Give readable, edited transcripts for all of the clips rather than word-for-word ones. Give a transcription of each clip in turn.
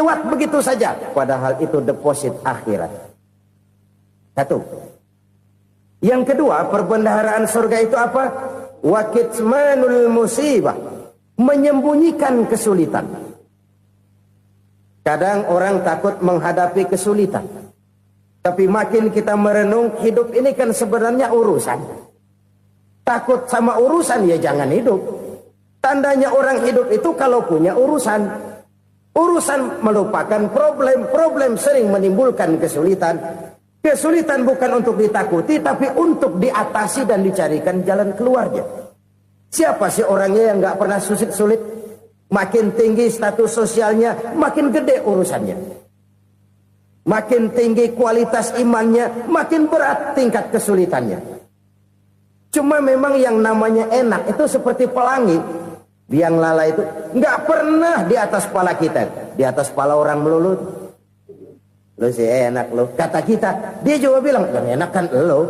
lewat begitu saja, padahal itu deposit akhirat. Satu. Yang kedua, perbendaharaan surga itu apa? Wa kitmanul musibah, menyembunyikan kesulitan. Kadang orang takut menghadapi kesulitan, tapi makin kita merenung, hidup ini kan sebenarnya urusan. Takut sama urusan, ya jangan hidup. Tandanya orang hidup itu kalau punya urusan. Urusan melupakan problem. Problem sering menimbulkan kesulitan. Kesulitan bukan untuk ditakuti, tapi untuk diatasi dan dicarikan jalan keluarnya. Siapa sih orangnya yang gak pernah sulit-sulit? Makin tinggi status sosialnya, makin gede urusannya. Makin tinggi kualitas imannya, makin berat tingkat kesulitannya. Cuma memang yang namanya enak itu seperti pelangi. Biang lala itu nggak pernah di atas kepala kita, di atas kepala orang melulu. Lu sih enak lu, kata kita. Dia juga bilang yang enak kan lu.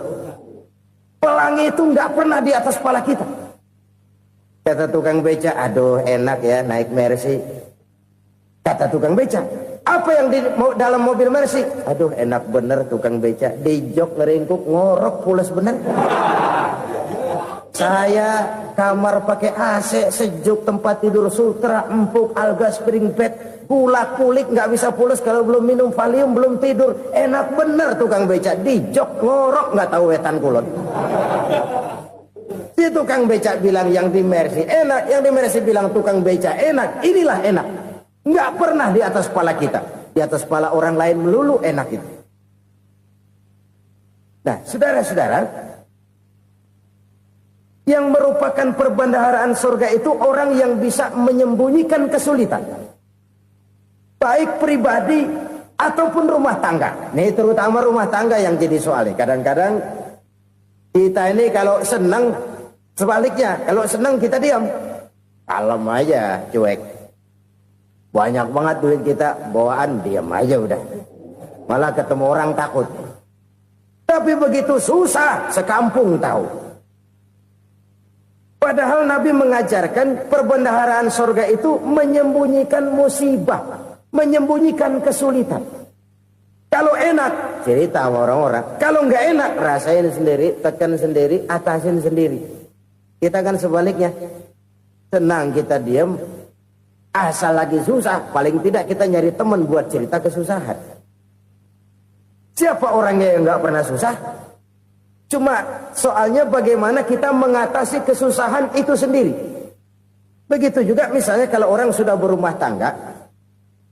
Pelangi itu nggak pernah di atas kepala kita. Kata tukang beca, aduh enak ya naik Mercy. Kata tukang beca, apa yang di dalam mobil Mercy? Aduh enak bener tukang beca, di jok ngeringkuk ngorok pules bener. Saya kamar pakai AC, sejuk, tempat tidur sutra, empuk, alga, spring bed, gula kulik, nggak bisa pulas kalau belum minum Valium, belum tidur. Enak bener tukang beca, di jok ngorok nggak tahu wetan kulon. Si tukang beca bilang yang di Mercy enak, yang di Mercy bilang tukang beca enak. Inilah enak, nggak pernah di atas kepala kita, di atas kepala orang lain melulu enak itu. Nah, saudara-saudara, yang merupakan perbendaharaan surga itu orang yang bisa menyembunyikan kesulitan, baik pribadi ataupun rumah tangga. Nih terutama rumah tangga yang jadi soalnya. Kadang-kadang kita ini kalau senang, sebaliknya kalau senang kita diam, kalem aja, cuek. Banyak banget duit kita bawaan, diam aja udah. Malah ketemu orang takut. Tapi begitu susah, sekampung tahu. Padahal Nabi mengajarkan perbendaharaan surga itu menyembunyikan musibah, menyembunyikan kesulitan. Kalau enak, cerita sama orang-orang. Kalau nggak enak, rasain sendiri, tekan sendiri, atasin sendiri. Kita kan sebaliknya. Senang kita diam, asal lagi susah, paling tidak kita nyari teman buat cerita kesusahan. Siapa orangnya yang nggak pernah susah? Cuma soalnya bagaimana kita mengatasi kesusahan itu sendiri. Begitu juga misalnya kalau orang sudah berumah tangga,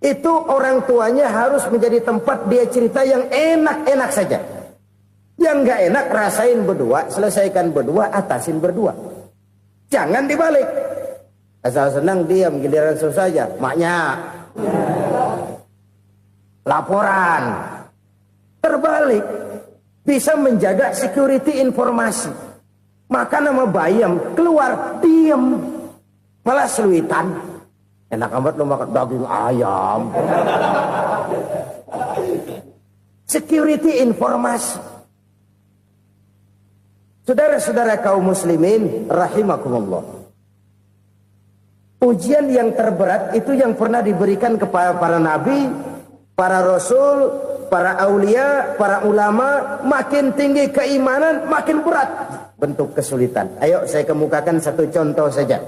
itu orang tuanya harus menjadi tempat dia cerita yang enak-enak saja. Yang nggak enak rasain berdua, selesaikan berdua, atasin berdua. Jangan dibalik. Asal senang diam, giliran susah saja. Maknya laporan. Terbalik. Bisa menjaga security informasi. Maka nama bayam keluar diam, malah seluitan. Enak amat lo makan daging ayam. Security informasi. Saudara-saudara kaum muslimin rahimakumullah. Ujian yang terberat itu yang pernah diberikan kepada para nabi, para rasul, para aulia, para ulama. Makin tinggi keimanan, makin berat bentuk kesulitan. Ayo saya kemukakan satu contoh saja.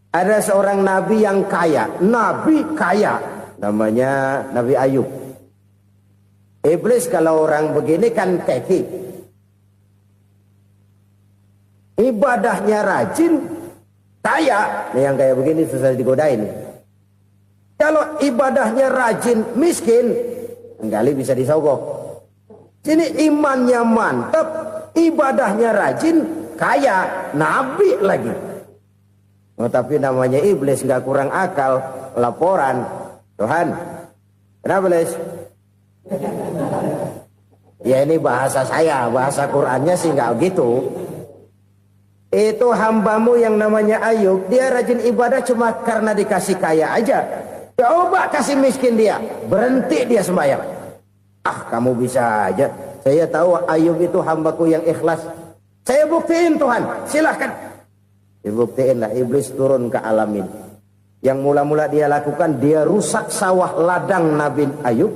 Ada seorang nabi yang kaya. Nabi kaya. Namanya Nabi Ayub. Iblis kalau orang begini kan keki. Ibadahnya rajin, kaya. Nih yang kayak begini susah digodain. Kalau ibadahnya rajin, miskin, kali bisa disogok. Sini imannya mantap, ibadahnya rajin, kaya, nabi lagi. Oh, tapi namanya iblis nggak kurang akal. Laporan, Tuhan, kenapa Les? Ya ini bahasa saya, bahasa Qurannya sih nggak gitu. Itu hambamu yang namanya Ayub, dia rajin ibadah cuma karena dikasih kaya aja. Coba kasih miskin dia, berhenti dia sembahyang. Ah, kamu bisa aja. Saya tahu Ayub itu hambaku yang ikhlas. Saya buktiin Tuhan, silahkan. Dibuktiin lah, iblis turun ke alam ini. Yang mula-mula dia lakukan, dia rusak sawah ladang Nabi Ayub.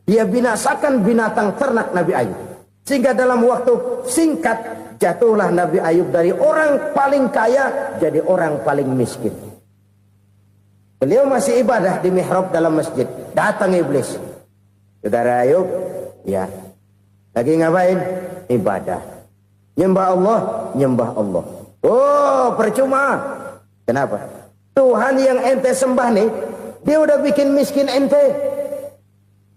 Dia binasakan binatang ternak Nabi Ayub. Sehingga dalam waktu singkat, jatuhlah Nabi Ayub dari orang paling kaya jadi orang paling miskin. Beliau masih ibadah di mihrab dalam masjid. Datang iblis. Saudara Ayub, ya, lagi ngapain? Ibadah. Nyembah Allah, nyembah Allah. Oh, percuma. Kenapa? Tuhan yang ente sembah nih, dia udah bikin miskin ente.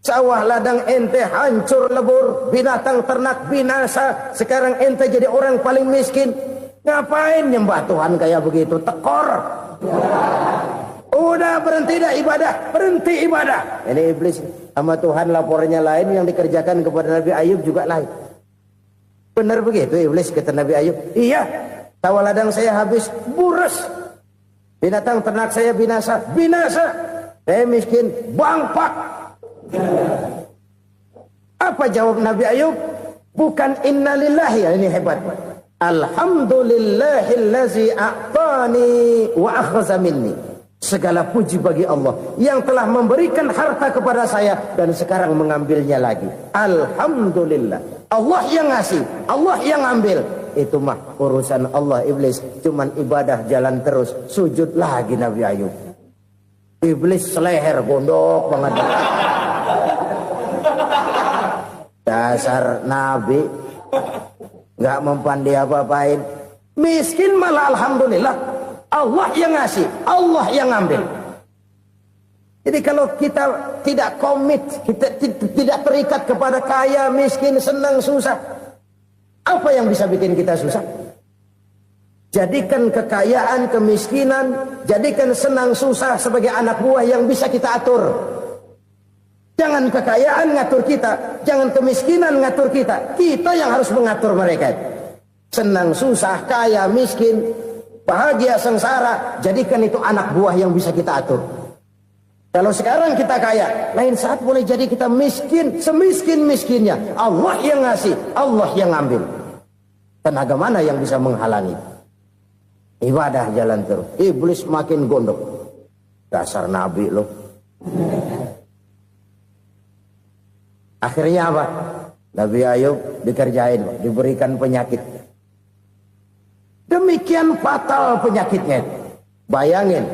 Sawah ladang ente hancur lebur, binatang ternak binasa. Sekarang ente jadi orang paling miskin. Ngapain nyembah Tuhan kayak begitu? Tekor. Udah berhenti dah ibadah, berhenti ibadah. Ini iblis sama Tuhan laporannya lain, yang dikerjakan kepada Nabi Ayub juga lain. Benar begitu iblis kata Nabi Ayub? Iya, sawah ladang saya habis, buras. Binatang ternak saya binasa, binasa. Saya miskin, bangpak. Apa jawab Nabi Ayub? Bukan innalillahi, ya, ini hebat. Alhamdulillahillazi a'tani wa akhza minni. Segala puji bagi Allah yang telah memberikan harta kepada saya dan sekarang mengambilnya lagi. Alhamdulillah. Allah yang ngasih, Allah yang ambil. Itu mah urusan Allah. Iblis cuman ibadah jalan terus, sujud lagi Nabi Ayub. Iblis seleher gondok banget. Dasar Nabi nggak mempan dia apa-apain. Miskin malah alhamdulillah. Allah yang ngasih, Allah yang ambil. Jadi kalau kita tidak komit, kita tidak terikat kepada kaya, miskin, senang, susah, apa yang bisa bikin kita susah? Jadikan kekayaan, kemiskinan, jadikan senang susah sebagai anak buah yang bisa kita atur. Jangan kekayaan ngatur kita, jangan kemiskinan ngatur kita. Kita yang harus mengatur mereka. Senang susah, kaya, miskin, bahagia, sengsara, jadikan itu anak buah yang bisa kita atur. Kalau sekarang kita kaya, lain saat boleh jadi kita miskin, semiskin-miskinnya. Allah yang ngasih, Allah yang ngambil. Tenaga mana yang bisa menghalangi? Ibadah jalan terus. Iblis makin gondok. Dasar Nabi loh. Akhirnya apa? Nabi Ayub dikerjain, diberikan penyakit. Demikian fatal penyakitnya. Bayangin,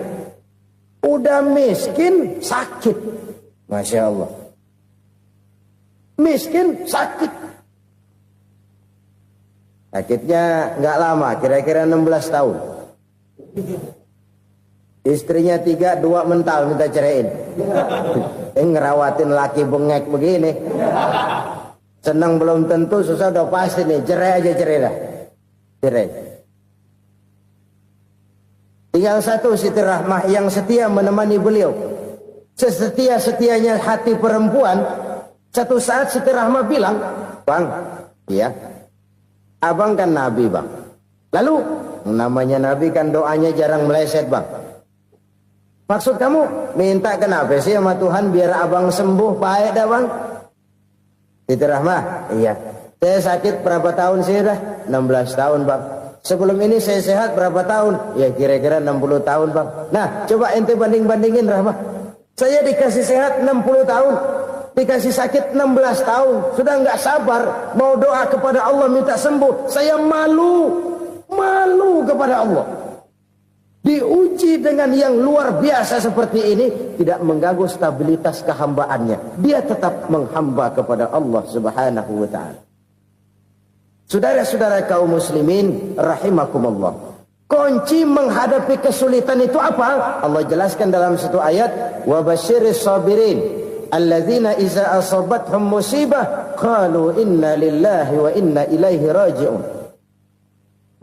udah miskin, sakit. Masya Allah. Miskin, sakit. Sakitnya nggak lama, kira-kira 16 tahun. Istrinya 3, 2 mental minta ceraiin. Ngerawatin laki bengek begini. Senang belum tentu, susah udah pasti nih. Cerai aja, cerai dah. Cerai. Tinggal satu Siti Rahmah yang setia menemani beliau. Sesetia-setianya hati perempuan. Satu saat Siti Rahmah bilang, "Bang, ya, abang kan Nabi, Bang. Lalu, namanya Nabi kan doanya jarang meleset, Bang. Maksud kamu minta kenapa sih sama Tuhan biar abang sembuh, baik dah, Bang?" Siti Rahmah, iya. Saya sakit berapa tahun sih dah? 16 tahun, Bang. Sebelum ini saya sehat berapa tahun? Ya kira-kira 60 tahun, Bang. Nah, coba ente banding-bandingin, Rahmah. Saya dikasih sehat 60 tahun, dikasih sakit 16 tahun. Sudah nggak sabar mau doa kepada Allah minta sembuh. Saya malu kepada Allah. Diuji dengan yang luar biasa seperti ini, tidak mengganggu stabilitas kehambaannya. Dia tetap menghamba kepada Allah Subhanahu wa ta'ala. Saudara-saudara kaum muslimin rahimakumullah. Kunci menghadapi kesulitan itu apa? Allah jelaskan dalam satu ayat, wa basyiris sabirin alladzina iza asabathum musibah qalu inna lillahi wa inna ilaihi raji'un.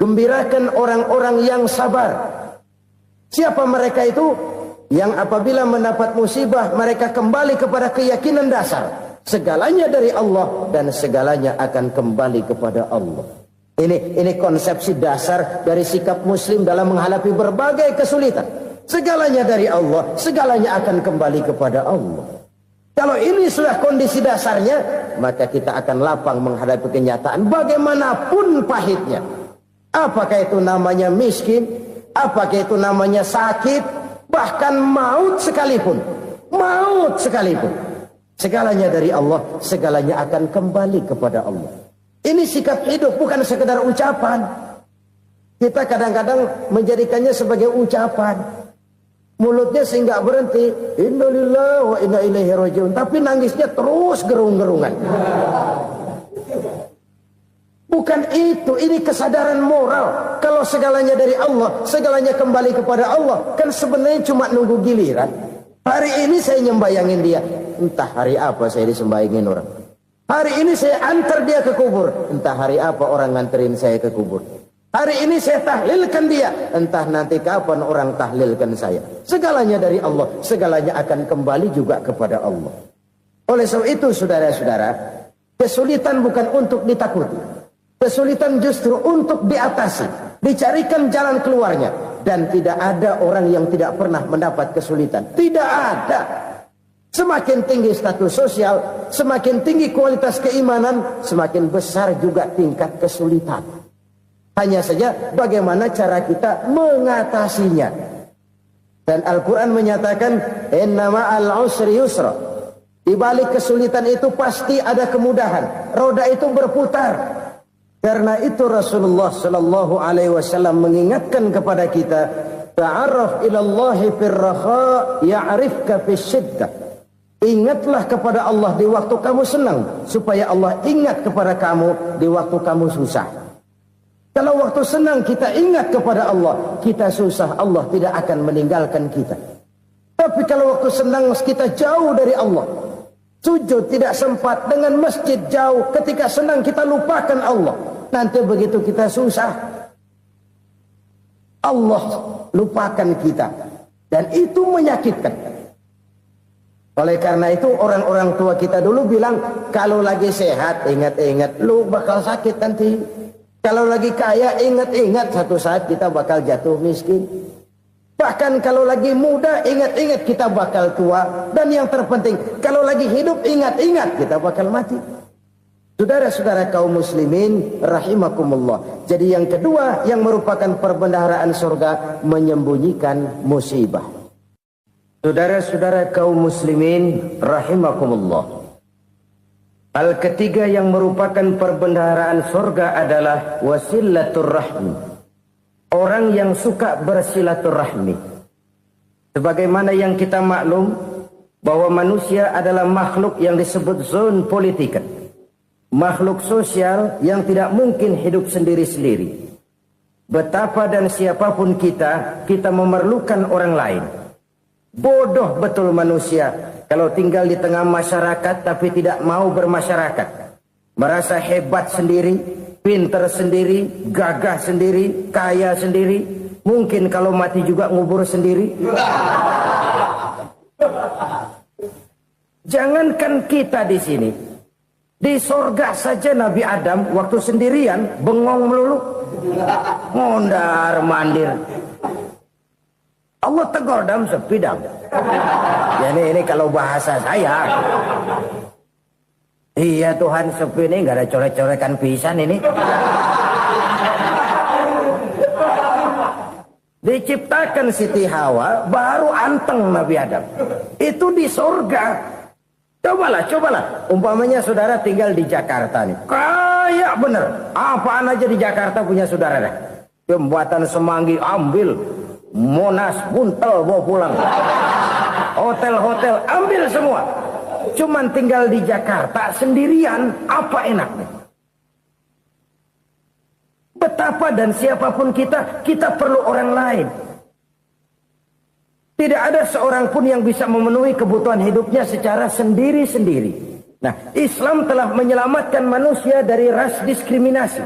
Gembirakan orang-orang yang sabar. Siapa mereka itu? Yang apabila mendapat musibah mereka kembali kepada keyakinan dasar. Segalanya dari Allah dan segalanya akan kembali kepada Allah. Ini konsepsi dasar dari sikap muslim dalam menghadapi berbagai kesulitan. Segalanya dari Allah, segalanya akan kembali kepada Allah. Kalau ini sudah kondisi dasarnya, maka kita akan lapang menghadapi kenyataan bagaimanapun pahitnya. Apakah itu namanya miskin? Apakah itu namanya sakit? bahkan maut sekalipun, segalanya dari Allah, segalanya akan kembali kepada Allah. Ini sikap hidup, bukan sekedar ucapan. Kita kadang-kadang menjadikannya sebagai ucapan. Mulutnya sehingga berhenti, innalillahi wa inna ilaihi rajiun, tapi nangisnya terus gerung-gerungan. Bukan itu, ini kesadaran moral. Kalau segalanya dari Allah, segalanya kembali kepada Allah, kan sebenarnya cuma nunggu giliran. Hari ini saya nyembayangin dia, entah hari apa saya disembayangin orang. Hari ini saya antar dia ke kubur, entah hari apa orang nganterin saya ke kubur. Hari ini saya tahlilkan dia, entah nanti kapan orang tahlilkan saya. Segalanya dari Allah, segalanya akan kembali juga kepada Allah. Oleh sebab itu saudara-saudara, kesulitan bukan untuk ditakuti. Kesulitan justru untuk diatasi, dicarikan jalan keluarnya. Dan tidak ada orang yang tidak pernah mendapat kesulitan. Tidak ada. Semakin tinggi status sosial, semakin tinggi kualitas keimanan, semakin besar juga tingkat kesulitan. Hanya saja bagaimana cara kita mengatasinya. Dan Al-Quran menyatakan, innama al-usri yusra. Di balik kesulitan itu pasti ada kemudahan. Roda itu berputar. Karena itu Rasulullah sallallahu alaihi wasallam mengingatkan kepada kita, ta'arraf ila Allah fir raha ya'rifka fis syiddah. Ingatlah kepada Allah di waktu kamu senang, supaya Allah ingat kepada kamu di waktu kamu susah. Kalau waktu senang kita ingat kepada Allah, kita susah, Allah tidak akan meninggalkan kita. Tapi kalau waktu senang kita jauh dari Allah, sujud tidak sempat, dengan masjid jauh, ketika senang kita lupakan Allah. Nanti begitu kita susah, Allah lupakan kita. Dan itu menyakitkan. Oleh karena itu orang-orang tua kita dulu bilang, kalau lagi sehat ingat-ingat lu bakal sakit nanti. Kalau lagi kaya ingat-ingat satu saat kita bakal jatuh miskin. Bahkan kalau lagi muda ingat-ingat kita bakal tua. Dan yang terpenting, kalau lagi hidup ingat-ingat kita bakal mati. Saudara-saudara kaum muslimin rahimakumullah. Jadi yang kedua yang merupakan perbendaharaan surga, menyembunyikan musibah. Saudara-saudara kaum muslimin rahimakumullah. Hal ketiga yang merupakan perbendaharaan surga adalah wasilatur rahmi. Orang yang suka bersilaturahmi. Sebagaimana yang kita maklum bahwa manusia adalah makhluk yang disebut zon politika. Makhluk sosial yang tidak mungkin hidup sendiri-sendiri. Betapa dan siapapun kita memerlukan orang lain. Bodoh betul manusia kalau tinggal di tengah masyarakat tapi tidak mau bermasyarakat. Merasa hebat sendiri, pinter sendiri, gagah sendiri, kaya sendiri. Mungkin kalau mati juga ngubur sendiri. Jangankan kita di sini. Di sorga saja Nabi Adam waktu sendirian bengong melulu, mondar mandir. Allah tegur dam sepi dam. Jadi ini kalau bahasa saya, iya Tuhan sepi ini nggak ada coret-corekan pisan ini. Diciptakan Siti Hawa baru anteng Nabi Adam. Itu di sorga. Cobalah. Umpamanya saudara tinggal di Jakarta nih. Kayak bener. Apaan aja di Jakarta punya saudara dah. Jembatan Semanggi ambil. Monas, Buntel bawa pulang. Hotel-hotel ambil semua. Cuman tinggal di Jakarta sendirian. Apa enaknya? Betapa dan siapapun kita perlu orang lain. Tidak ada seorang pun yang bisa memenuhi kebutuhan hidupnya secara sendiri-sendiri. Nah, Islam telah menyelamatkan manusia dari ras diskriminasi.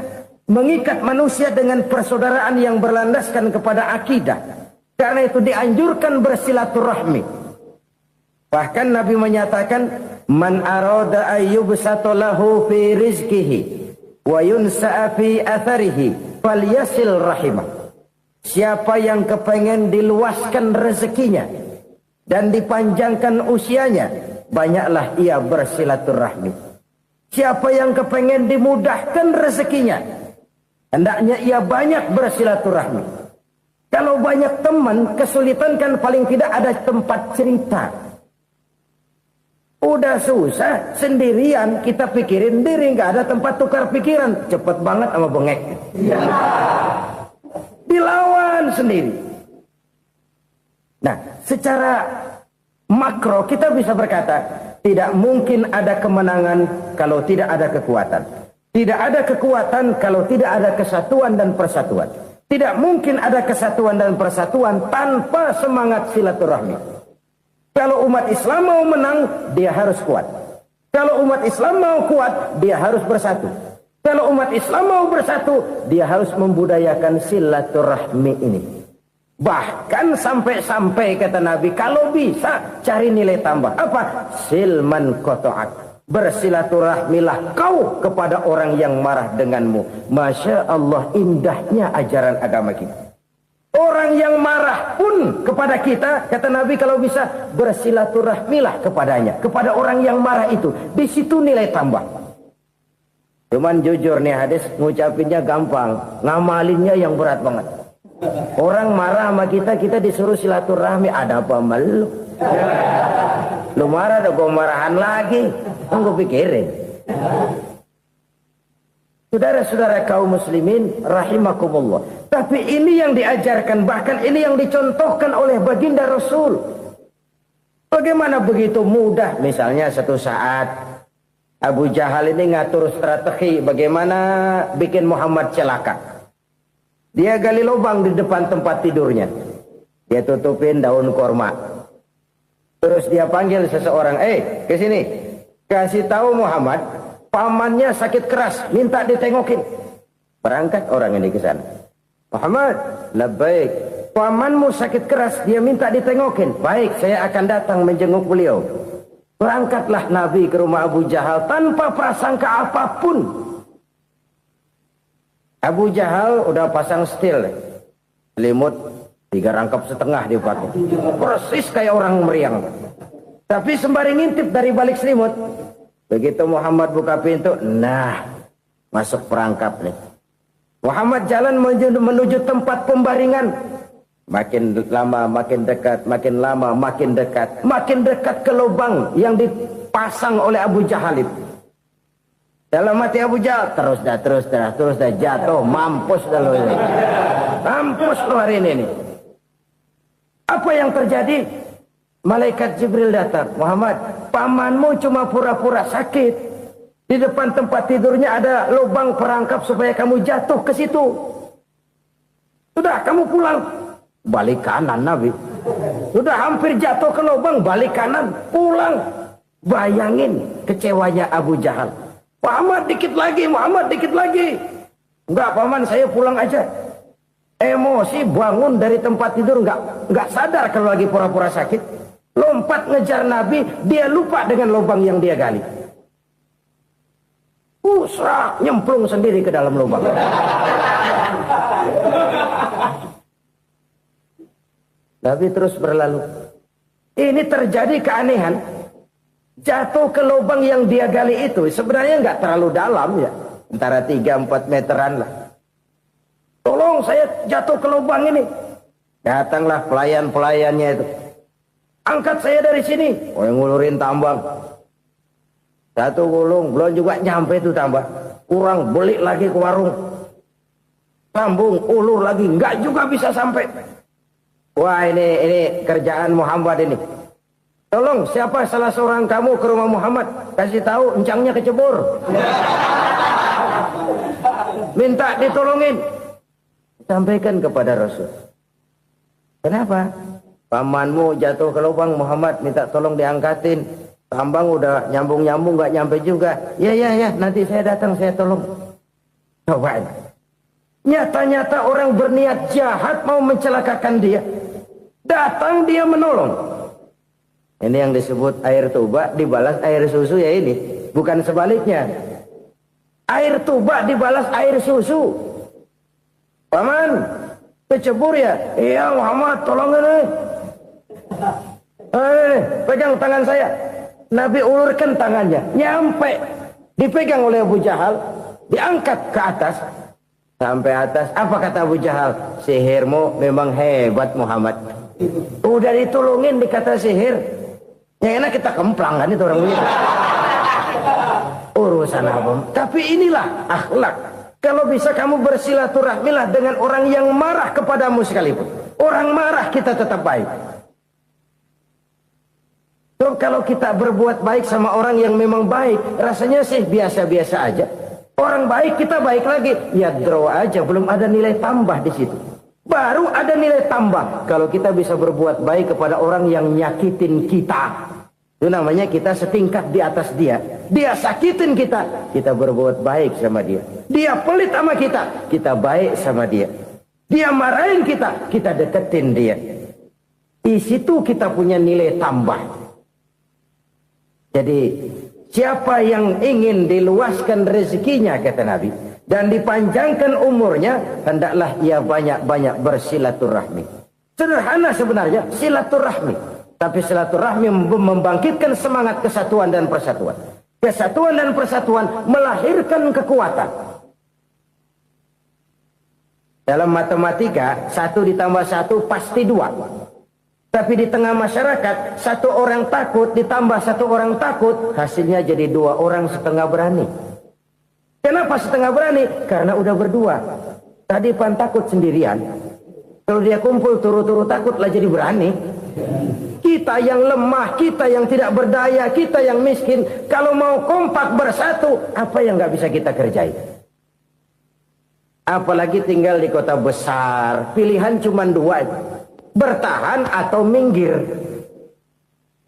Mengikat manusia dengan persaudaraan yang berlandaskan kepada akidah. Karena itu dianjurkan bersilaturahmi. Bahkan Nabi menyatakan, Man arada ayyubsata lahu fi rizkihi wa yunsa'a fi atharihi falyasil rahimah. Siapa yang kepengen diluaskan rezekinya dan dipanjangkan usianya, banyaklah ia bersilaturahmi. Siapa yang kepengen dimudahkan rezekinya, hendaknya ia banyak bersilaturahmi. Kalau banyak teman, kesulitan kan paling tidak ada tempat cerita. Udah susah, sendirian kita pikirin diri, nggak ada tempat tukar pikiran. Cepet banget sama bengek. Dilawan sendiri. Nah, secara makro kita bisa berkata, tidak mungkin ada kemenangan kalau tidak ada kekuatan. Tidak ada kekuatan kalau tidak ada kesatuan dan persatuan. Tidak mungkin ada kesatuan dan persatuan tanpa semangat silaturahmi. Kalau umat Islam mau menang, dia harus kuat. Kalau umat Islam mau kuat, dia harus bersatu. Kalau umat Islam mau bersatu, dia harus membudayakan silaturahmi ini. Bahkan sampai-sampai kata Nabi, kalau bisa cari nilai tambah. Apa? Silman koto'ak. Bersilaturahmilah kau kepada orang yang marah denganmu. Masya Allah, indahnya ajaran agama kita. Orang yang marah pun kepada kita, kata Nabi, kalau bisa bersilaturahmilah kepadanya, kepada orang yang marah itu. Di situ nilai tambah. Cuman jujur nih hadis, ngucapinnya gampang, ngamalinnya yang berat banget. Orang marah sama kita, kita disuruh silaturahmi, ada apa malu? Lu marah, ada gue marahan lagi. Tunggu pikirin. Saudara-saudara kaum muslimin rahimakumullah. Tapi ini yang diajarkan, bahkan ini yang dicontohkan oleh baginda Rasul. Bagaimana begitu mudah, misalnya satu saat Abu Jahal ini ngatur strategi bagaimana bikin Muhammad celaka. Dia gali lubang di depan tempat tidurnya. Dia tutupin daun korma. Terus dia panggil seseorang, ke sini. Kasih tahu Muhammad, pamannya sakit keras, minta ditengokin. Berangkat orang ini ke sana. Muhammad, labbaik. Pamanmu sakit keras, dia minta ditengokin. Baik, saya akan datang menjenguk beliau. Berangkatlah Nabi ke rumah Abu Jahal tanpa prasangka apapun. Abu Jahal udah pasang setil, selimut 3 rangkap setengah dipakai. Persis kayak orang meriang. Tapi sembari ngintip dari balik selimut. Begitu Muhammad buka pintu, nah, masuk perangkap nih. Muhammad jalan menuju tempat pembaringan. Makin lama makin dekat, makin lama makin dekat. Makin dekat ke lubang yang dipasang oleh Abu Jahal itu. Dalam hati Abu Jahal, terus dah jatuh, mampus dah lo ini. Mampus lo hari ini nih. Apa yang terjadi? Malaikat Jibril datang. Muhammad, pamanmu cuma pura-pura sakit. Di depan tempat tidurnya ada lubang perangkap supaya kamu jatuh ke situ. Sudah, kamu pulang. Balik kanan Nabi. Sudah hampir jatuh ke lubang, balik kanan, pulang. Bayangin kecewanya Abu Jahal. Muhammad dikit lagi, Muhammad dikit lagi. Enggak, paman, saya pulang aja. Emosi bangun dari tempat tidur, enggak sadar kalau lagi pura-pura sakit. Lompat ngejar Nabi, dia lupa dengan lubang yang dia gali. Usrak, nyemplung sendiri ke dalam lubang. Nabi terus berlalu. Ini terjadi keanehan. Jatuh ke lubang yang dia gali itu sebenarnya nggak terlalu dalam ya. Antara 3-4 meteran lah. Tolong, saya jatuh ke lubang ini. Datanglah pelayan-pelayannya itu. Angkat saya dari sini. Oh, yang ngulurin tambang. Satu gulung, belum juga nyampe itu tambang. Kurang, beli lagi ke warung. Sambung, ulur lagi, nggak juga bisa sampai. Wah, ini kerjaan Muhammad ini. Tolong, siapa salah seorang kamu ke rumah Muhammad, kasih tahu encangnya kecebur. Minta ditolongin. Sampaikan kepada Rasul. Kenapa? Pamanmu jatuh ke lubang, Muhammad minta tolong diangkatin. Tambang udah nyambung-nyambung nggak nyampe juga. Ya, nanti saya datang, saya tolong. Coba. Nyata-nyata orang berniat jahat mau mencelakakan dia. Datang dia menolong. Ini yang disebut air tuba dibalas air susu ya ini. Bukan sebaliknya. Air tuba dibalas air susu. Paman, kecebur ya? Iya Muhammad, tolong ini. Pegang tangan saya. Nabi ulurkan tangannya. Nyampe. Dipegang oleh Abu Jahal. Diangkat ke atas. Sampai atas, apa kata Abu Jahal? Sihirmu memang hebat Muhammad. Udah ditolongin dikata sihir. Yang enak kita kemplang kan itu orang begitu. Urusan apa? Tapi inilah akhlak. Kalau bisa kamu bersilaturahmilah dengan orang yang marah kepadamu sekalipun. Orang marah kita tetap baik. So, kalau kita berbuat baik sama orang yang memang baik, rasanya sih biasa-biasa aja. Orang baik kita baik lagi, ya draw aja, belum ada nilai tambah di situ. Baru ada nilai tambah kalau kita bisa berbuat baik kepada orang yang nyakitin kita. Itu namanya kita setingkat di atas dia. Dia sakitin kita, kita berbuat baik sama dia. Dia pelit sama kita baik sama dia. Dia marahin kita deketin dia. Di situ kita punya nilai tambah. Jadi siapa yang ingin diluaskan rezekinya, kata Nabi, dan dipanjangkan umurnya, hendaklah ia banyak-banyak bersilaturahmi. Sederhana sebenarnya silaturahmi, tapi silaturahmi membangkitkan semangat kesatuan dan persatuan. Kesatuan dan persatuan melahirkan kekuatan. Dalam matematika 1 ditambah 1 pasti 2. Tapi di tengah masyarakat, 1 orang takut ditambah 1 orang takut, hasilnya jadi 2 orang setengah berani. Kenapa setengah berani? Karena udah berdua. Tadi pan takut sendirian. Kalau dia kumpul turu-turu takutlah jadi berani. Kita yang lemah, kita yang tidak berdaya, kita yang miskin, kalau mau kompak bersatu, apa yang nggak bisa kita kerjain? Apalagi tinggal di kota besar, pilihan cuma 2. Bertahan atau minggir.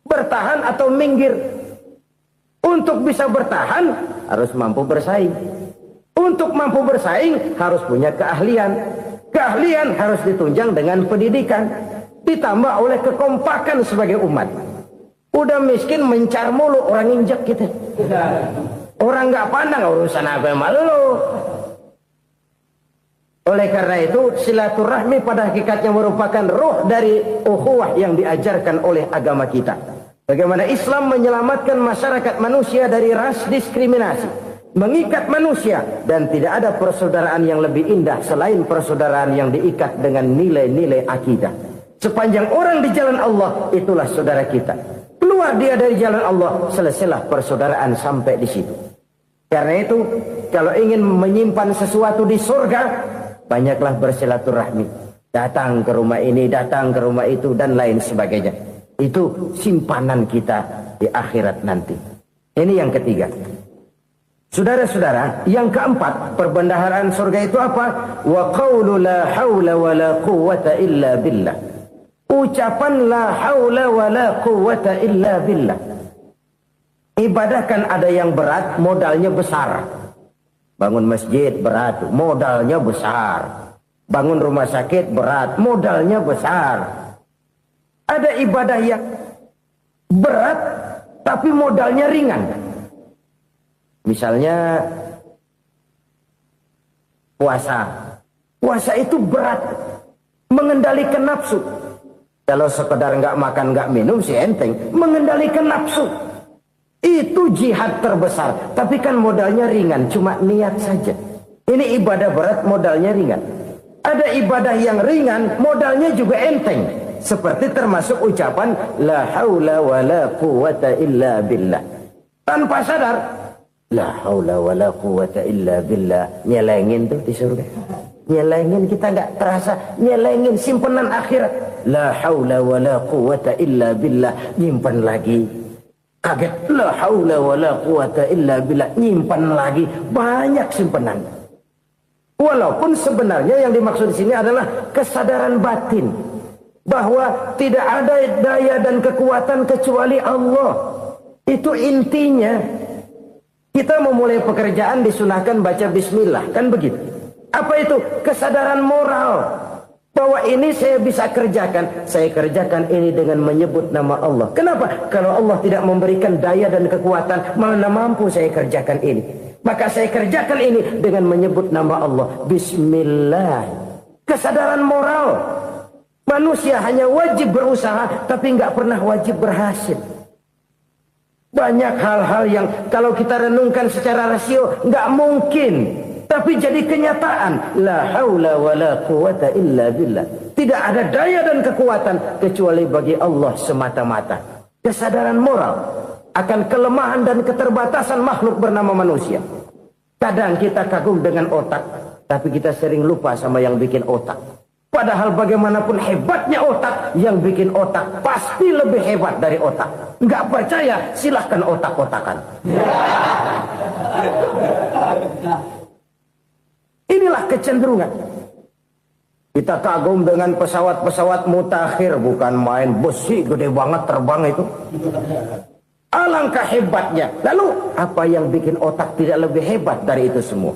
Bertahan atau minggir. Untuk bisa bertahan harus mampu bersaing. Untuk mampu bersaing harus punya keahlian. Keahlian harus ditunjang dengan pendidikan, ditambah oleh kekompakan sebagai umat. Udah miskin mencar mulu, orang injek gitu. Orang nggak pandang urusan apa yang malu. Oleh karena itu, silaturahmi pada hakikatnya merupakan roh dari ukhuwah yang diajarkan oleh agama kita. Bagaimana Islam menyelamatkan masyarakat manusia dari ras diskriminasi, mengikat manusia, dan tidak ada persaudaraan yang lebih indah selain persaudaraan yang diikat dengan nilai-nilai akidah. Sepanjang orang di jalan Allah, itulah saudara kita. Keluar dia dari jalan Allah, selesailah persaudaraan sampai di situ. Karena itu, kalau ingin menyimpan sesuatu di surga, banyaklah bersilaturahmi. Datang ke rumah ini, datang ke rumah itu, dan lain sebagainya. Itu simpanan kita di akhirat nanti. Ini yang ketiga. Saudara-saudara, yang keempat, perbendaharaan surga itu apa? Wa qawlu la hawla wa la quwwata illa billah. Ucapan la hawla wa la quwwata illa billah. Ibadah kan ada yang berat, modalnya besar. Bangun masjid berat, modalnya besar. Bangun rumah sakit berat, modalnya besar. Ada ibadah yang berat, tapi modalnya ringan. Misalnya puasa. Puasa itu berat, mengendalikan nafsu. Kalau sekedar nggak makan, nggak minum sih enteng. Mengendalikan nafsu. Itu jihad terbesar, tapi kan modalnya ringan, cuma niat saja. Ini ibadah berat, modalnya ringan. Ada ibadah yang ringan, modalnya juga enteng. Seperti termasuk ucapan la haula wa la quwwata illa billah. Tanpa sadar, la haula wa la quwwata illa billah. Nyelengin tuh di surga. Nyelengin, kita nggak terasa, nyelengin simpenan akhirat. La haula wa la quwwata illa billah. Nyimpan lagi. Kaget, la haula wa la quwata illa billah, nyimpan lagi, banyak simpanan. Walaupun sebenarnya yang dimaksud di sini adalah kesadaran batin bahwa tidak ada daya dan kekuatan kecuali Allah. Itu intinya. Kita memulai pekerjaan disunahkan baca bismillah, kan begitu. Apa itu? Kesadaran moral. Bahwa ini saya bisa kerjakan. Saya kerjakan ini dengan menyebut nama Allah. Kenapa? Kalau Allah tidak memberikan daya dan kekuatan, mana mampu saya kerjakan ini. Maka saya kerjakan ini dengan menyebut nama Allah. Bismillah. Kesadaran moral. Manusia hanya wajib berusaha, tapi nggak pernah wajib berhasil. Banyak hal-hal yang kalau kita renungkan secara rasio, nggak mungkin. Tapi jadi kenyataan, la haula wala quwata illa billah. Tidak ada daya dan kekuatan kecuali bagi Allah semata-mata. Kesadaran moral akan kelemahan dan keterbatasan makhluk bernama manusia. Kadang kita kagum dengan otak, tapi kita sering lupa sama yang bikin otak. Padahal bagaimanapun hebatnya otak, yang bikin otak pasti lebih hebat dari otak. Nggak percaya, silahkan otak-otakan. Inilah kecenderungan. Kita kagum dengan pesawat-pesawat mutakhir, bukan main, besi gede banget terbang itu. Alangkah hebatnya. Lalu apa yang bikin otak tidak lebih hebat dari itu semua?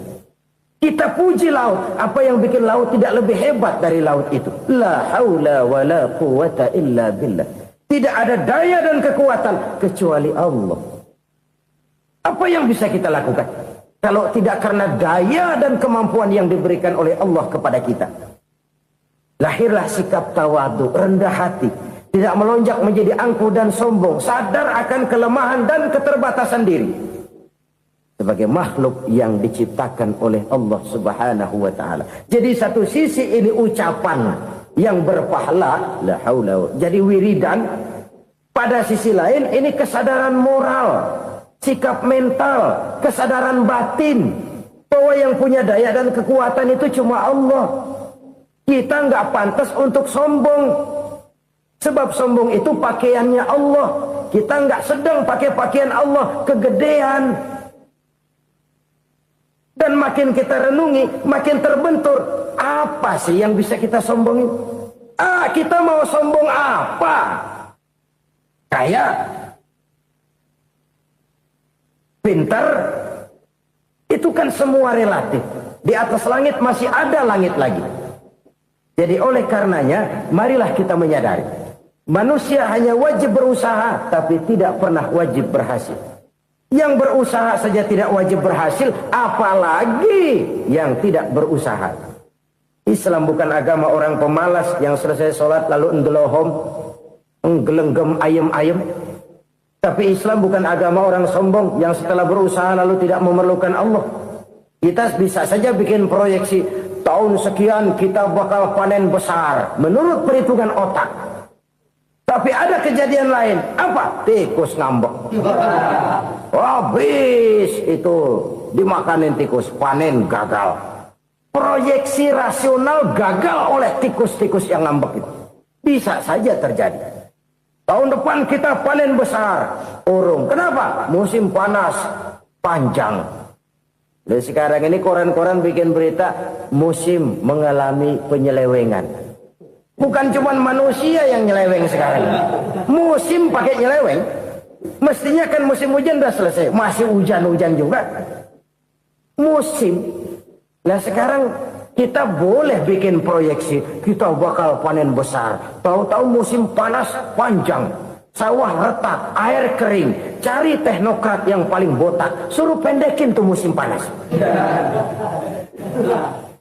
Kita puji laut, apa yang bikin laut tidak lebih hebat dari laut itu? La haula wala quwata illa billah. Tidak ada daya dan kekuatan kecuali Allah. Apa yang bisa kita lakukan kalau tidak karena daya dan kemampuan yang diberikan oleh Allah kepada kita? Lahirlah sikap tawadu, rendah hati, tidak melonjak menjadi angkuh dan sombong, sadar akan kelemahan dan keterbatasan diri. Sebagai makhluk yang diciptakan oleh Allah Subhanahu wa ta'ala. Jadi satu sisi ini ucapan yang berpahala, la haula, jadi wiridan. Pada sisi lain ini kesadaran moral, sikap mental, kesadaran batin, bahwa yang punya daya dan kekuatan itu cuma Allah. Kita nggak pantas untuk sombong, sebab sombong itu pakaiannya Allah. Kita nggak sedang pakai pakaian Allah, kegedean. Dan makin kita renungi, makin terbentur. Apa sih yang bisa kita sombongin? Kita mau sombong apa? Kaya, pintar, itu kan semua relatif. Di atas langit masih ada langit lagi. Jadi oleh karenanya, marilah kita menyadari. Manusia hanya wajib berusaha, tapi tidak pernah wajib berhasil. Yang berusaha saja tidak wajib berhasil, apalagi yang tidak berusaha. Islam bukan agama orang pemalas yang selesai sholat lalu endelohom, nggelenggem ayem-ayem. Tapi Islam bukan agama orang sombong yang setelah berusaha lalu tidak memerlukan Allah. Kita bisa saja bikin proyeksi, tahun sekian kita bakal panen besar menurut perhitungan otak. Tapi ada kejadian lain. Apa? Tikus ngambek. Habis itu dimakanin tikus, panen gagal. Proyeksi rasional gagal oleh tikus-tikus yang ngambek itu. Bisa saja terjadi. Tahun depan kita panen besar, urung. Kenapa? Musim panas panjang. Dan sekarang ini koran-koran bikin berita musim mengalami penyelewengan. Bukan cuma manusia yang nyeleweng sekarang. Musim pakai nyeleweng. Mestinya kan musim hujan udah selesai, masih hujan-hujan juga. Musim. Nah sekarang kita boleh bikin proyeksi, kita bakal panen besar. Tahu-tahu musim panas panjang, sawah retak, air kering. Cari teknokrat yang paling botak, suruh pendekin tuh musim panas.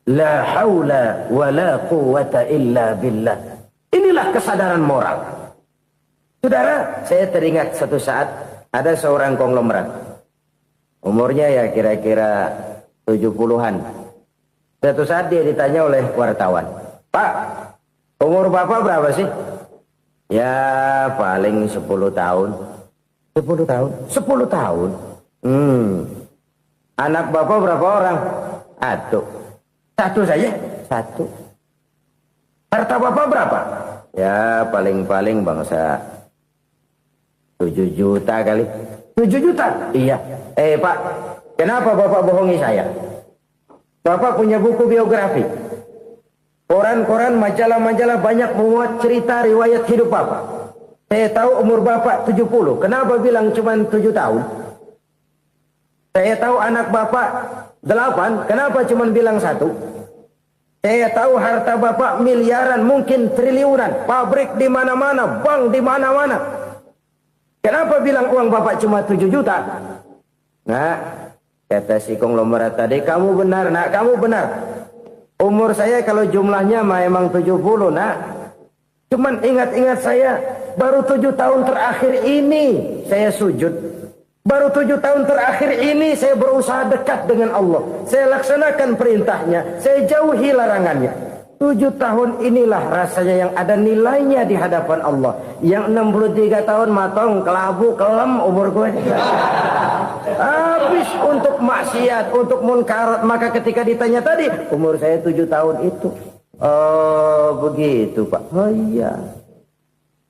La haula wa la quwata illa billah. Inilah kesadaran moral. Saudara, saya teringat satu saat ada seorang konglomerat. Umurnya ya kira-kira 70-an. Satu saat dia ditanya oleh wartawan, "Pak, umur Bapak berapa sih?" "Ya paling 10 tahun." 10 tahun? 10 tahun? Anak Bapak berapa orang? Satu saja? Satu. Harta Bapak berapa? Ya paling-paling bangsa 7 juta kali. 7 juta? Iya. Pak, kenapa Bapak bohongi saya? Bapak punya buku biografi. Koran-koran, majalah-majalah banyak memuat cerita riwayat hidup Bapak. Saya tahu umur Bapak 70. Kenapa bilang cuma 7 tahun? Saya tahu anak Bapak 8. Kenapa cuma bilang 1? Saya tahu harta Bapak miliaran, mungkin triliunan. Pabrik di mana-mana, bank di mana-mana. Kenapa bilang uang Bapak cuma 7 juta? Nah, kata si konglomerat tadi, kamu benar nak, kamu benar. Umur saya kalau jumlahnya memang 70 nak. Cuman ingat-ingat saya, baru 7 tahun terakhir ini saya sujud. Baru 7 tahun terakhir ini saya berusaha dekat dengan Allah. Saya laksanakan perintahnya. Saya jauhi larangannya. 7 tahun inilah rasanya yang ada nilainya di hadapan Allah. Yang 63 tahun matong, kelabu, kelem umur gue. Habis untuk maksiat, untuk munkarat. Maka ketika ditanya tadi, umur saya 7 tahun itu. Oh begitu Pak. Oh iya.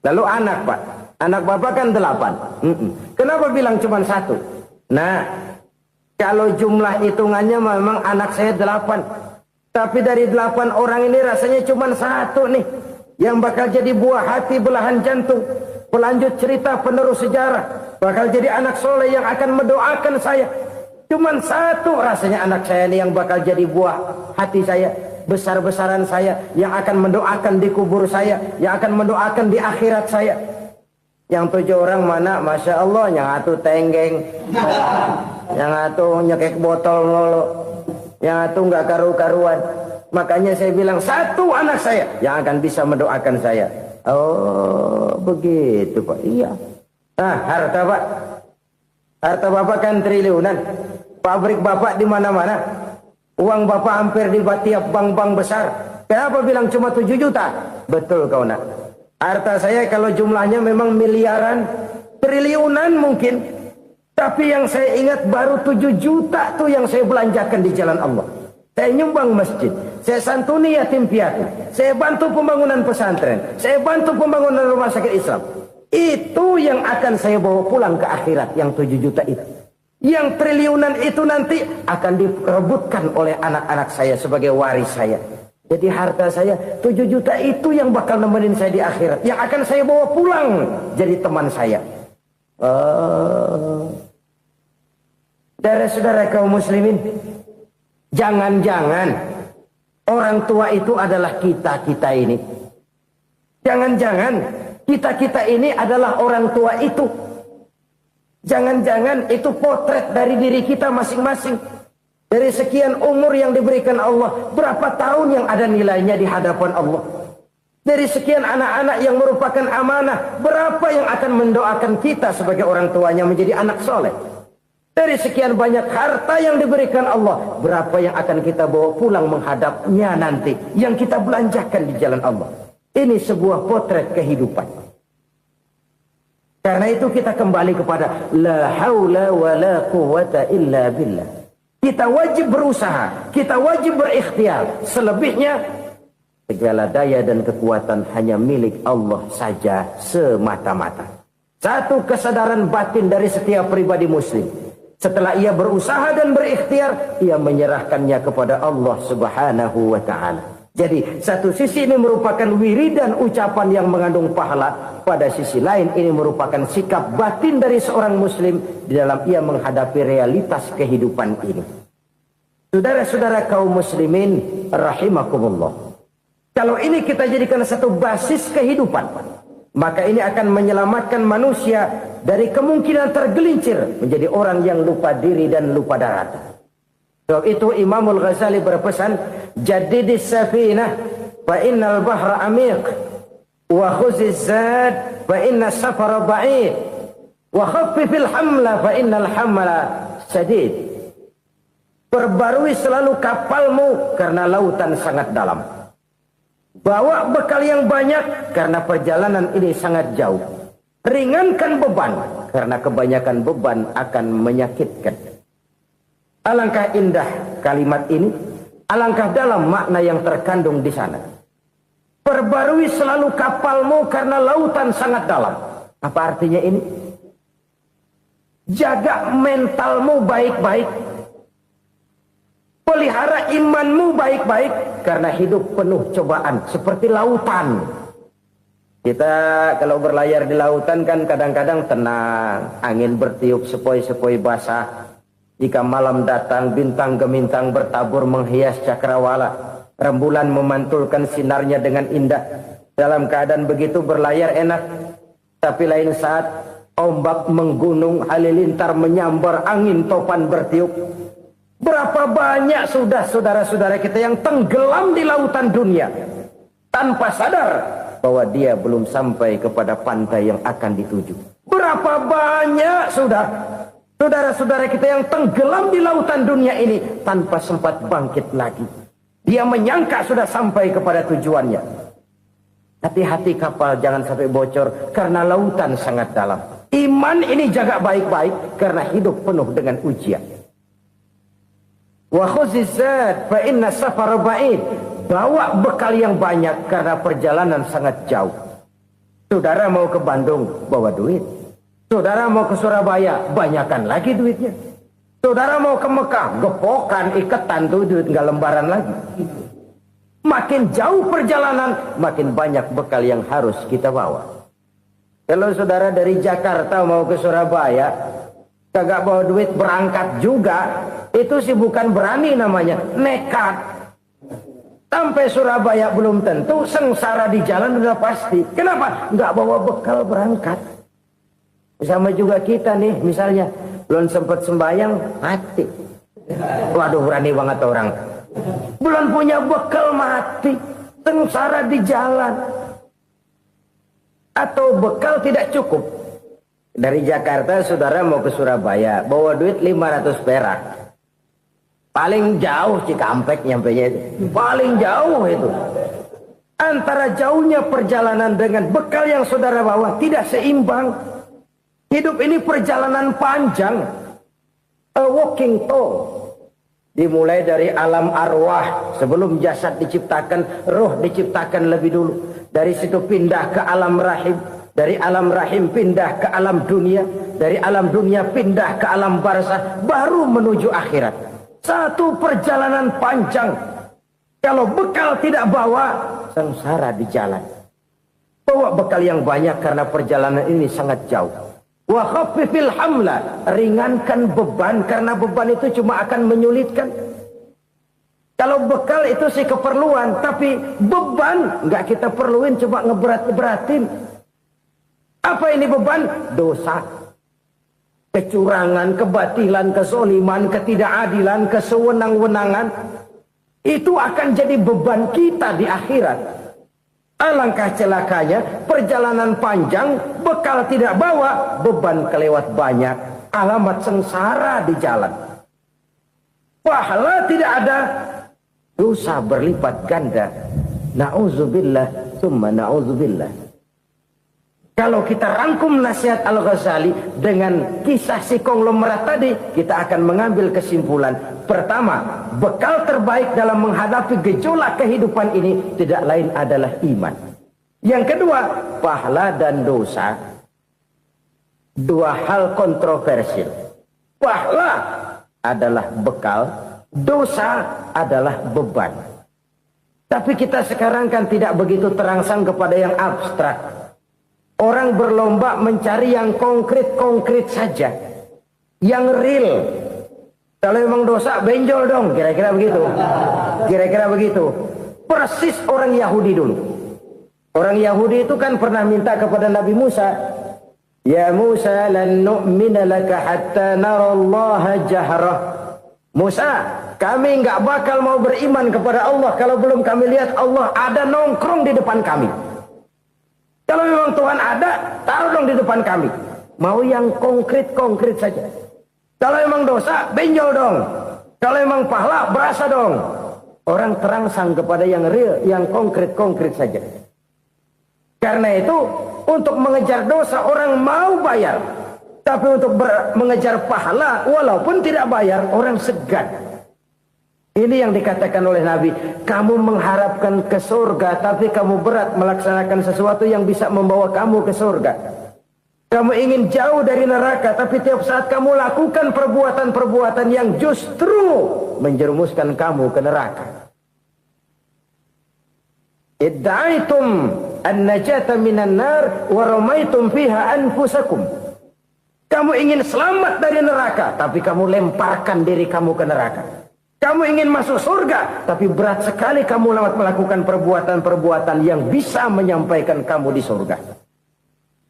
Lalu anak Pak. Anak bapak kan 8. Kenapa bilang cuma 1? Nah, kalau jumlah hitungannya memang anak saya 8. Tapi dari 8 orang ini rasanya cuma 1 nih. Yang bakal jadi buah hati, belahan jantung. Pelanjut cerita, penerus sejarah. Bakal jadi anak soleh yang akan mendoakan saya. Cuma 1 rasanya anak saya ini yang bakal jadi buah hati saya. Besar-besaran saya. Yang akan mendoakan di kubur saya. Yang akan mendoakan di akhirat saya. Yang 7 orang mana, Masya Allah, yang atu tenggeng, yang atu nyekek botol mulu, yang atu nggak karu-karuan. Makanya saya bilang 1 anak saya yang akan bisa mendoakan saya. Oh begitu Pak. Iya. Nah harta Pak, harta Bapak kan triliunan, pabrik Bapak di mana-mana, uang Bapak hampir di tiap bank-bank besar. Kenapa bilang cuma 7 juta? Betul kau nak. Harta saya kalau jumlahnya memang miliaran, triliunan mungkin. Tapi yang saya ingat baru 7 juta tuh yang saya belanjakan di jalan Allah. Saya nyumbang masjid, saya santuni yatim piatu, saya bantu pembangunan pesantren, saya bantu pembangunan rumah sakit Islam. Itu yang akan saya bawa pulang ke akhirat, yang 7 juta itu. Yang triliunan itu nanti akan diperebutkan oleh anak-anak saya sebagai waris saya. Jadi harta saya 7 juta itu yang bakal nemenin saya di akhirat. Yang akan saya bawa pulang jadi teman saya. Saudara-saudara kaum muslimin, jangan-jangan orang tua itu adalah kita-kita ini. Jangan-jangan kita-kita ini adalah orang tua itu. Jangan-jangan itu potret dari diri kita masing-masing. Dari sekian umur yang diberikan Allah, berapa tahun yang ada nilainya di hadapan Allah? Dari sekian anak-anak yang merupakan amanah, berapa yang akan mendoakan kita sebagai orang tuanya menjadi anak soleh? Dari sekian banyak harta yang diberikan Allah, berapa yang akan kita bawa pulang menghadapnya nanti, yang kita belanjakan di jalan Allah? Ini sebuah potret kehidupan. Karena itu kita kembali kepada la haula wa la quwata illa billah. Kita wajib berusaha, kita wajib berikhtiar. Selebihnya, segala daya dan kekuatan hanya milik Allah saja semata-mata. Satu kesadaran batin dari setiap pribadi muslim. Setelah ia berusaha dan berikhtiar, ia menyerahkannya kepada Allah Subhanahu wa ta'ala. Jadi, satu sisi ini merupakan wiridan ucapan yang mengandung pahala. Pada sisi lain, ini merupakan sikap batin dari seorang muslim di dalam ia menghadapi realitas kehidupan ini. Saudara-saudara kaum muslimin, rahimakumullah. Kalau ini kita jadikan satu basis kehidupan, maka ini akan menyelamatkan manusia dari kemungkinan tergelincir menjadi orang yang lupa diri dan lupa darat. Sebab itu Imamul Ghazali berpesan, Jadidis safinah fa innal bahra amiq wa khuziz zad fa inna safara ba'id wa khaffifil hamla fa innal hamla sadid. Perbarui selalu kapalmu karena lautan sangat dalam. Bawa bekal yang banyak karena perjalanan ini sangat jauh. Ringankan beban karena kebanyakan beban akan menyakitkan. Alangkah indah kalimat ini, alangkah dalam makna yang terkandung di sana. Perbarui selalu kapalmu karena lautan sangat dalam. Apa artinya ini? Jaga mentalmu baik-baik. Pelihara imanmu baik-baik karena hidup penuh cobaan seperti lautan. Kita kalau berlayar di lautan kan kadang-kadang tenang, angin bertiup sepoi-sepoi basah. Jika malam datang, bintang gemintang bertabur menghias cakrawala. Rembulan memantulkan sinarnya dengan indah. Dalam keadaan begitu berlayar enak. Tapi lain saat ombak menggunung, halilintar menyambar, angin topan bertiup. Berapa banyak sudah saudara-saudara kita yang tenggelam di lautan dunia tanpa sadar bahwa dia belum sampai kepada pantai yang akan dituju. Berapa banyak sudah Saudara-saudara kita yang tenggelam di lautan dunia ini tanpa sempat bangkit lagi. Dia menyangka sudah sampai kepada tujuannya. Hati-hati kapal jangan sampai bocor karena lautan sangat dalam. Iman ini jaga baik-baik karena hidup penuh dengan ujian. Wa khuzizat fa inna safar ba'id. Bawa bekal yang banyak karena perjalanan sangat jauh. Saudara mau ke Bandung, bawa duit. Saudara mau ke Surabaya, banyakan lagi duitnya. Saudara mau ke Mekah, gepokan, iketan tuh duit nggak lembaran lagi. Makin jauh perjalanan, makin banyak bekal yang harus kita bawa. Kalau saudara dari Jakarta mau ke Surabaya, kagak bawa duit berangkat juga, itu sih bukan berani namanya, nekat. Sampai Surabaya belum tentu, sengsara di jalan udah pasti. Kenapa? Nggak bawa bekal berangkat. Sama juga kita nih, misalnya belum sempat sembahyang, mati. Waduh, berani banget orang. Belum punya bekal, mati. Sengsara di jalan. Atau bekal tidak cukup. Dari Jakarta saudara mau ke Surabaya, bawa duit 500 perak. Paling jauh Cikampek nyampenya itu. Paling jauh itu. Antara jauhnya perjalanan dengan bekal yang saudara bawa tidak seimbang. Hidup ini perjalanan panjang. A walking tour. Dimulai dari alam arwah. Sebelum jasad diciptakan, roh diciptakan lebih dulu. Dari situ pindah ke alam rahim. Dari alam rahim pindah ke alam dunia. Dari alam dunia pindah ke alam barzah. Baru menuju akhirat. Satu perjalanan panjang. Kalau bekal tidak bawa, sengsara di jalan. Bawa bekal yang banyak karena perjalanan ini sangat jauh. Wa khaffifil hamla, ringankan beban karena beban itu cuma akan menyulitkan. Kalau bekal itu sih keperluan, tapi beban nggak kita perluin, cuma ngeberat-beratin. Apa ini beban? Dosa, kecurangan, kebatilan, kezoliman, ketidakadilan, kesewenang-wenangan. Itu akan jadi beban kita di akhirat. Alangkah celakanya, perjalanan panjang, bekal tidak bawa, beban kelewat banyak, alamat sengsara di jalan. Pahala tidak ada, dosa berlipat ganda. Na'udzubillah, summa na'udzubillah. Kalau kita rangkum nasihat Al-Ghazali dengan kisah si konglomerat tadi, kita akan mengambil kesimpulan. Pertama, bekal terbaik dalam menghadapi gejolak kehidupan ini tidak lain adalah iman. Yang kedua, pahala dan dosa. Dua hal kontroversial. Pahala adalah bekal, dosa adalah beban. Tapi kita sekarang kan tidak begitu terangsang kepada yang abstrak. Orang berlomba mencari yang konkret-konkret saja. Yang real. Kalau memang dosa, benjol dong. Kira-kira begitu. Kira-kira begitu. Persis orang Yahudi dulu. Orang Yahudi itu kan pernah minta kepada Nabi Musa. Ya Musa, lan nu'mina laka hatta narallaha jahrah. Musa, kami nggak bakal mau beriman kepada Allah kalau belum kami lihat Allah ada nongkrong di depan kami. Kalau memang Tuhan ada, taruh dong di depan kami. Mau yang konkret-konkret saja. Kalau memang dosa, benjol dong. Kalau memang pahala, berasa dong. Orang terangsang kepada yang real, yang konkret-konkret saja. Karena itu, untuk mengejar dosa, orang mau bayar. Tapi untuk mengejar pahala, walaupun tidak bayar, orang segan. Ini yang dikatakan oleh Nabi, kamu mengharapkan ke surga, tapi kamu berat melaksanakan sesuatu yang bisa membawa kamu ke surga. Kamu ingin jauh dari neraka, tapi tiap saat kamu lakukan perbuatan-perbuatan yang justru menjerumuskan kamu ke neraka. Idda'aitum an-najata minan nar wa ramaitum fiha anfusakum. Kamu ingin selamat dari neraka, tapi kamu lemparkan diri kamu ke neraka. Kamu ingin masuk surga, tapi berat sekali kamu melakukan perbuatan-perbuatan yang bisa menyampaikan kamu di surga.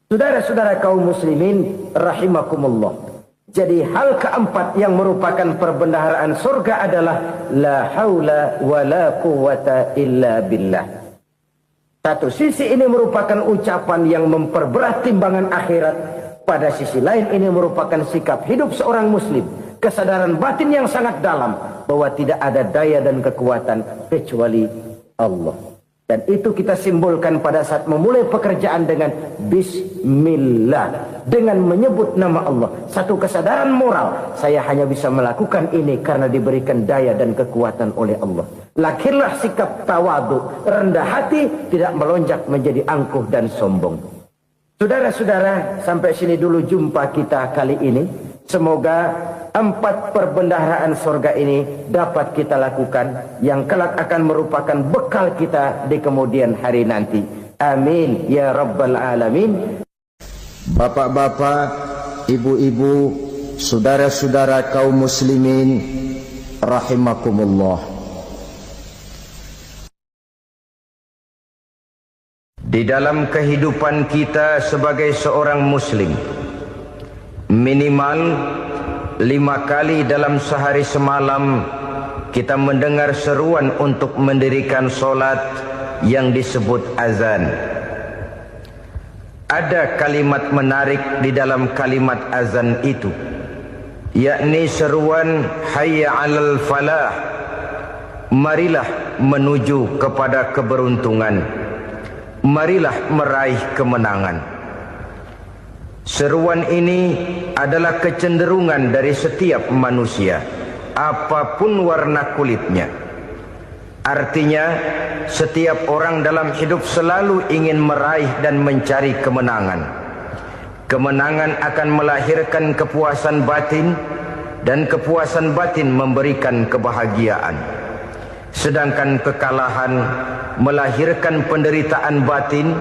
Saudara-saudara kaum muslimin, rahimakumullah. Jadi hal keempat yang merupakan perbendaharaan surga adalah la haula wa la quwwata illa billah. Satu sisi ini merupakan ucapan yang memperberat timbangan akhirat. Pada sisi lain ini merupakan sikap hidup seorang muslim, kesadaran batin yang sangat dalam bahwa tidak ada daya dan kekuatan kecuali Allah. Dan itu kita simbolkan pada saat memulai pekerjaan dengan Bismillah, dengan menyebut nama Allah. Satu kesadaran moral, saya hanya bisa melakukan ini karena diberikan daya dan kekuatan oleh Allah. Lahirlah sikap tawadu, rendah hati, tidak melonjak menjadi angkuh dan sombong. Saudara-saudara, sampai sini dulu jumpa kita kali ini. Semoga 4 perbendaharaan surga ini dapat kita lakukan, yang kelak akan merupakan bekal kita di kemudian hari nanti. Amin ya rabbal alamin. Bapak-bapak, ibu-ibu, saudara-saudara kaum muslimin rahimakumullah. Di dalam kehidupan kita sebagai seorang muslim, minimal 5 kali dalam sehari semalam kita mendengar seruan untuk mendirikan solat yang disebut azan. Ada kalimat menarik di dalam kalimat azan itu, yakni seruan hayya 'alal falah, marilah menuju kepada keberuntungan, marilah meraih kemenangan. Seruan ini adalah kecenderungan dari setiap manusia, apapun warna kulitnya. Artinya, setiap orang dalam hidup selalu ingin meraih dan mencari kemenangan. Kemenangan akan melahirkan kepuasan batin, dan kepuasan batin memberikan kebahagiaan. Sedangkan kekalahan melahirkan penderitaan batin,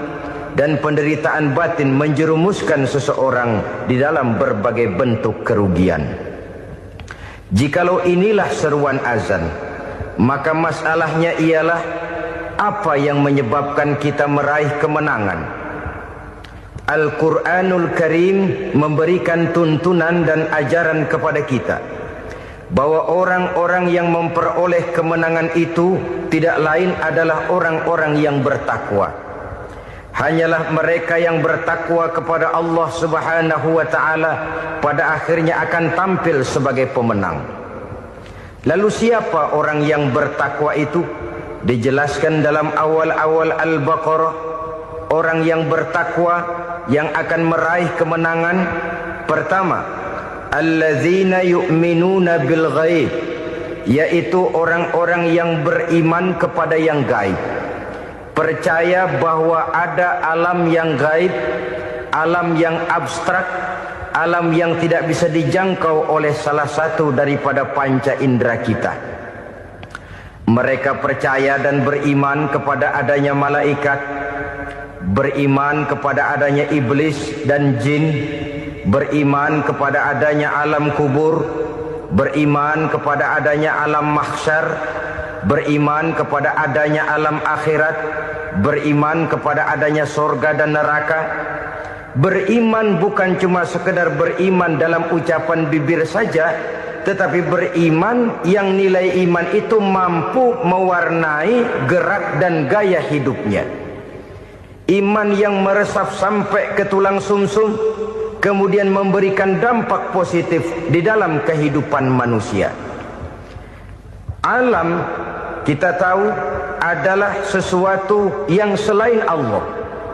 dan penderitaan batin menjerumuskan seseorang di dalam berbagai bentuk kerugian. Jikalau inilah seruan azan, maka masalahnya ialah apa yang menyebabkan kita meraih kemenangan. Al-Quranul Karim memberikan tuntunan dan ajaran kepada kita bahwa orang-orang yang memperoleh kemenangan itu tidak lain adalah orang-orang yang bertakwa. Hanyalah mereka yang bertakwa kepada Allah Subhanahu wa ta'ala pada akhirnya akan tampil sebagai pemenang. Lalu siapa orang yang bertakwa itu? Dijelaskan dalam awal-awal Al-Baqarah, orang yang bertakwa yang akan meraih kemenangan. Pertama, alladzina yu'minuna bil ghaib, yaitu orang-orang yang beriman kepada yang gaib. Percaya bahwa ada alam yang gaib, alam yang abstrak, alam yang tidak bisa dijangkau oleh salah satu daripada panca indera kita. Mereka percaya dan beriman kepada adanya malaikat, beriman kepada adanya iblis dan jin, beriman kepada adanya alam kubur, beriman kepada adanya alam mahsyar, beriman kepada adanya alam akhirat, beriman kepada adanya surga dan neraka. Beriman bukan cuma sekedar beriman dalam ucapan bibir saja, tetapi beriman yang nilai iman itu mampu mewarnai gerak dan gaya hidupnya. Iman yang meresap sampai ke tulang sumsum, kemudian memberikan dampak positif di dalam kehidupan manusia. Alam, kita tahu, adalah sesuatu yang selain Allah,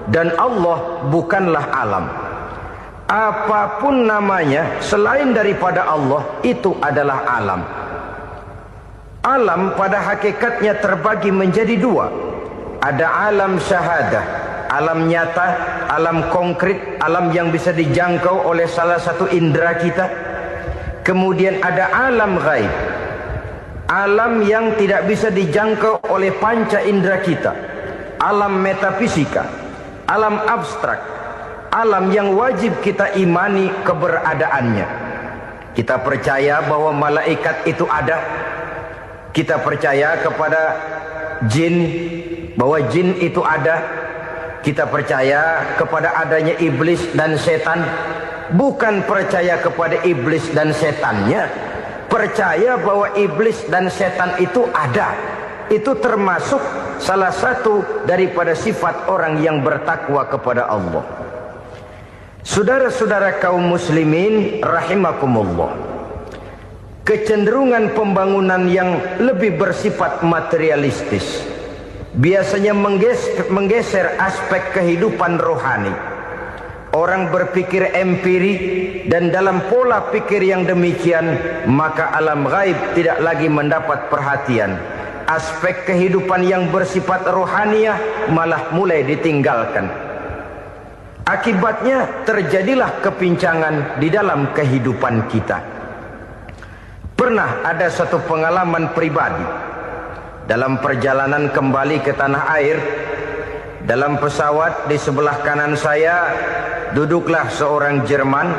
dan Allah bukanlah alam. Apapun namanya selain daripada Allah, itu adalah alam. Alam pada hakikatnya terbagi menjadi 2. Ada alam syahadah, alam nyata, alam konkret, alam yang bisa dijangkau oleh salah satu indera kita. Kemudian ada alam ghaib, alam yang tidak bisa dijangkau oleh panca indera kita, alam metafisika, alam abstrak, alam yang wajib kita imani keberadaannya. Kita percaya bahwa malaikat itu ada, kita percaya kepada jin, bahwa jin itu ada, kita percaya kepada adanya iblis dan setan. Bukan percaya kepada iblis dan setannya, percaya bahwa iblis dan setan itu ada. Itu termasuk salah satu daripada sifat orang yang bertakwa kepada Allah. Saudara-saudara kaum muslimin rahimakumullah, kecenderungan pembangunan yang lebih bersifat materialistis biasanya menggeser aspek kehidupan rohani. Orang berpikir empiri, dan dalam pola pikir yang demikian maka alam gaib tidak lagi mendapat perhatian. Aspek kehidupan yang bersifat rohaniah malah mulai ditinggalkan. Akibatnya terjadilah kepincangan di dalam kehidupan kita. Pernah ada satu pengalaman pribadi. Dalam perjalanan kembali ke tanah air, dalam pesawat di sebelah kanan saya duduklah seorang Jerman,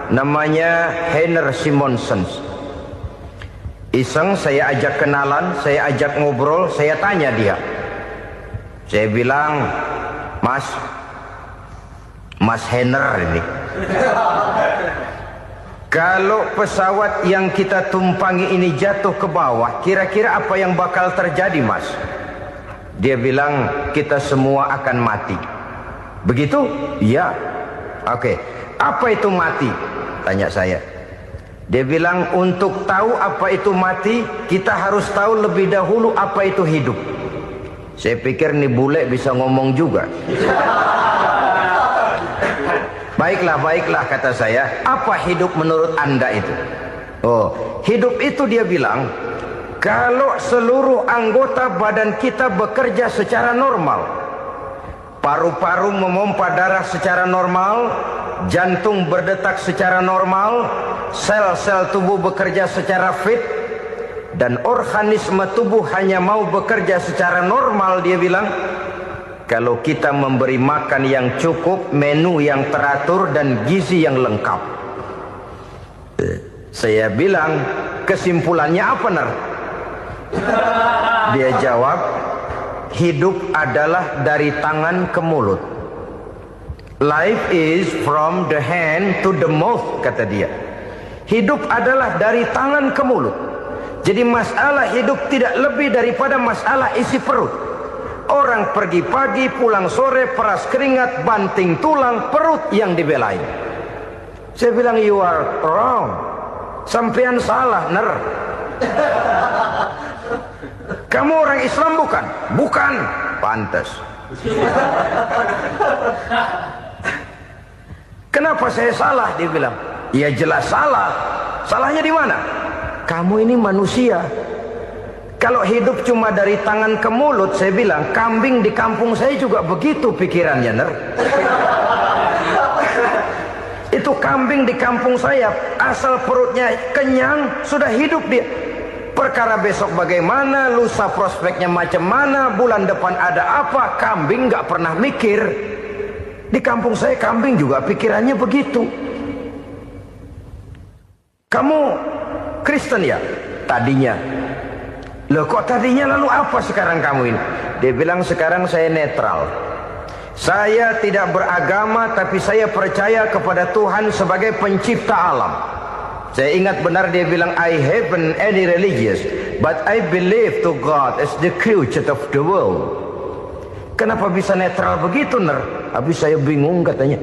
namanya Heiner Simonsen. Iseng saya ajak kenalan, saya ajak ngobrol, saya tanya dia. Saya bilang, Mas Heiner ini, kalau pesawat yang kita tumpangi ini jatuh ke bawah, kira-kira apa yang bakal terjadi, Mas? Dia bilang, kita semua akan mati. Begitu? Iya. Oke. Apa itu mati? Tanya saya. Dia bilang, untuk tahu apa itu mati, kita harus tahu lebih dahulu apa itu hidup. Saya pikir nih bule bisa ngomong juga. Baiklah kata saya. Apa hidup menurut Anda itu? Oh, hidup itu dia bilang, kalau seluruh anggota badan kita bekerja secara normal, paru-paru memompa darah secara normal, jantung berdetak secara normal, sel-sel tubuh bekerja secara fit, dan organisme tubuh hanya mau bekerja secara normal, dia bilang, kalau kita memberi makan yang cukup, menu yang teratur, dan gizi yang lengkap. Saya bilang, kesimpulannya apa, Ner? Dia jawab, hidup adalah dari tangan ke mulut. Life is from the hand to the mouth, kata dia. Hidup adalah dari tangan ke mulut. Jadi masalah hidup tidak lebih daripada masalah isi perut. Orang pergi pagi, pulang sore, peras keringat, banting tulang, perut yang dibelain. Saya bilang, you are wrong. Sampean salah, Ner. Kamu orang Islam bukan? Bukan. Pantas. Kenapa saya salah? Dia bilang, ya jelas salah. Salahnya di mana? Kamu ini manusia. Kalau hidup cuma dari tangan ke mulut, saya bilang, kambing di kampung saya juga begitu pikirannya, Ner. Itu kambing di kampung saya, asal perutnya kenyang, sudah hidup dia. Perkara besok bagaimana, lusa prospeknya macam mana, bulan depan ada apa, kambing nggak pernah mikir. Di kampung saya kambing juga pikirannya begitu. Kamu Kristen ya? Tadinya. Loh kok tadinya, lalu apa sekarang kamu ini? Dia bilang, sekarang saya netral. Saya tidak beragama, tapi saya percaya kepada Tuhan sebagai pencipta alam. Saya ingat benar dia bilang, I haven't any religious, but I believe to God as the creator of the world. Kenapa bisa netral begitu, Ner? Habis saya bingung katanya.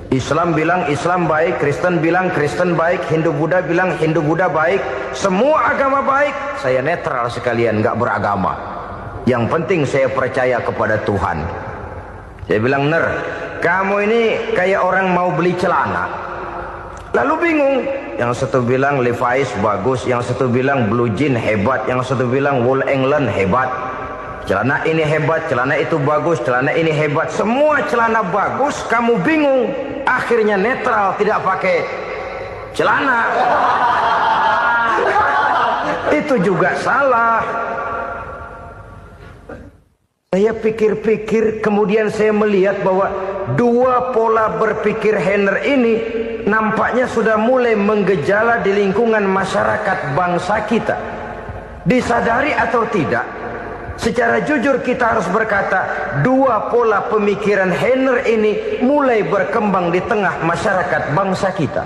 Islam bilang Islam baik, Kristen bilang Kristen baik, Hindu Buddha bilang Hindu Buddha baik, semua agama baik. Saya netral sekalian, nggak beragama. Yang penting saya percaya kepada Tuhan. Saya bilang, Ner, kamu ini kayak orang mau beli celana, lalu bingung. Yang satu bilang Levi's bagus, yang satu bilang Blue Jean hebat, yang satu bilang Wool England hebat. Celana ini hebat, celana itu bagus, celana ini hebat. Semua celana bagus, kamu bingung. Akhirnya netral, tidak pakai celana. Itu juga salah. Saya pikir-pikir, kemudian saya melihat bahwa dua pola berpikir Heiner ini nampaknya sudah mulai menggejala di lingkungan masyarakat bangsa kita. Disadari atau tidak, secara jujur kita harus berkata, dua pola pemikiran Heiner ini mulai berkembang di tengah masyarakat bangsa kita.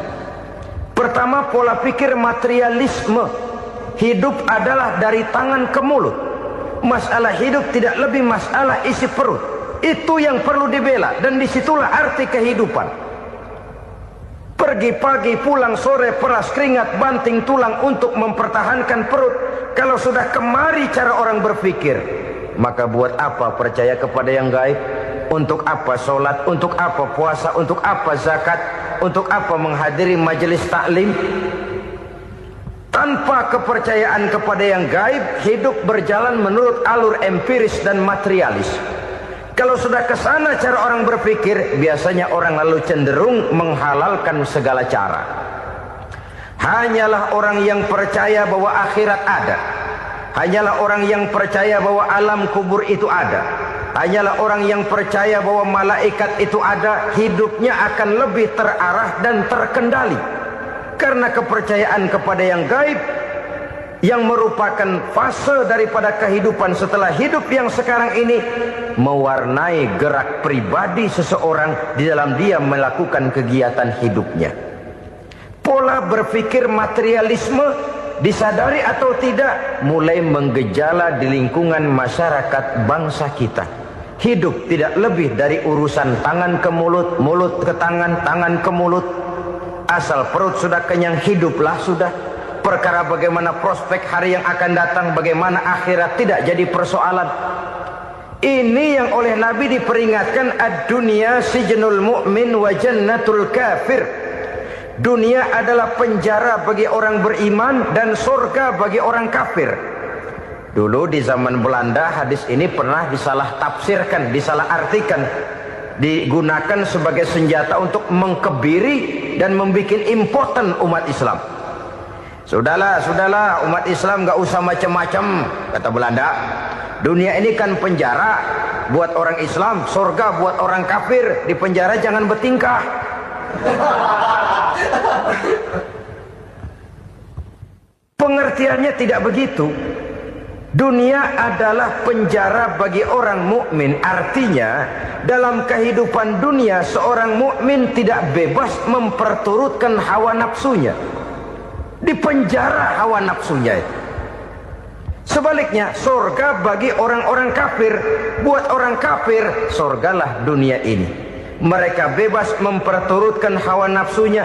Pertama, pola pikir materialisme. Hidup adalah dari tangan ke mulut. Masalah hidup tidak lebih masalah isi perut. Itu yang perlu dibela, dan disitulah arti kehidupan. Pergi pagi pulang sore, peras keringat banting tulang untuk mempertahankan perut. Kalau sudah kemari cara orang berpikir, maka buat apa percaya kepada yang gaib? Untuk apa sholat? Untuk apa puasa? Untuk apa zakat? Untuk apa menghadiri majelis taklim? Tanpa kepercayaan kepada yang gaib, hidup berjalan menurut alur empiris dan materialis. Kalau sudah ke sana cara orang berpikir, biasanya orang lalu cenderung menghalalkan segala cara. Hanyalah orang yang percaya bahwa akhirat ada. Hanyalah orang yang percaya bahwa alam kubur itu ada. Hanyalah orang yang percaya bahwa malaikat itu ada, hidupnya akan lebih terarah dan terkendali. Karena kepercayaan kepada yang gaib, yang merupakan fase daripada kehidupan setelah hidup yang sekarang ini, mewarnai gerak pribadi seseorang di dalam dia melakukan kegiatan hidupnya. Pola berpikir materialisme, disadari atau tidak, mulai menggejala di lingkungan masyarakat bangsa kita. Hidup tidak lebih dari urusan tangan ke mulut, mulut ke tangan, tangan ke mulut. Asal perut sudah kenyang, hiduplah sudah. Perkara bagaimana prospek hari yang akan datang, bagaimana akhirat, tidak jadi persoalan. Ini yang oleh Nabi diperingatkan, ad-dunya sijnul mu'min wa jannatul kafir. Dunia adalah penjara bagi orang beriman dan surga bagi orang kafir. Dulu di zaman Belanda hadis ini pernah disalah tafsirkan, disalah artikan, digunakan sebagai senjata untuk mengkebiri dan membuat impoten umat Islam. Sudahlah umat Islam gak usah macam-macam, kata Belanda. Dunia ini kan penjara buat orang Islam, surga buat orang kafir. Di penjara jangan bertingkah. Pengertiannya tidak begitu. Dunia adalah penjara bagi orang mukmin. Artinya dalam kehidupan dunia seorang mukmin tidak bebas memperturutkan hawa nafsunya. Dipenjara hawa nafsunya itu. Sebaliknya surga bagi orang-orang kafir. Buat orang kafir surgalah dunia ini. Mereka bebas memperturutkan hawa nafsunya.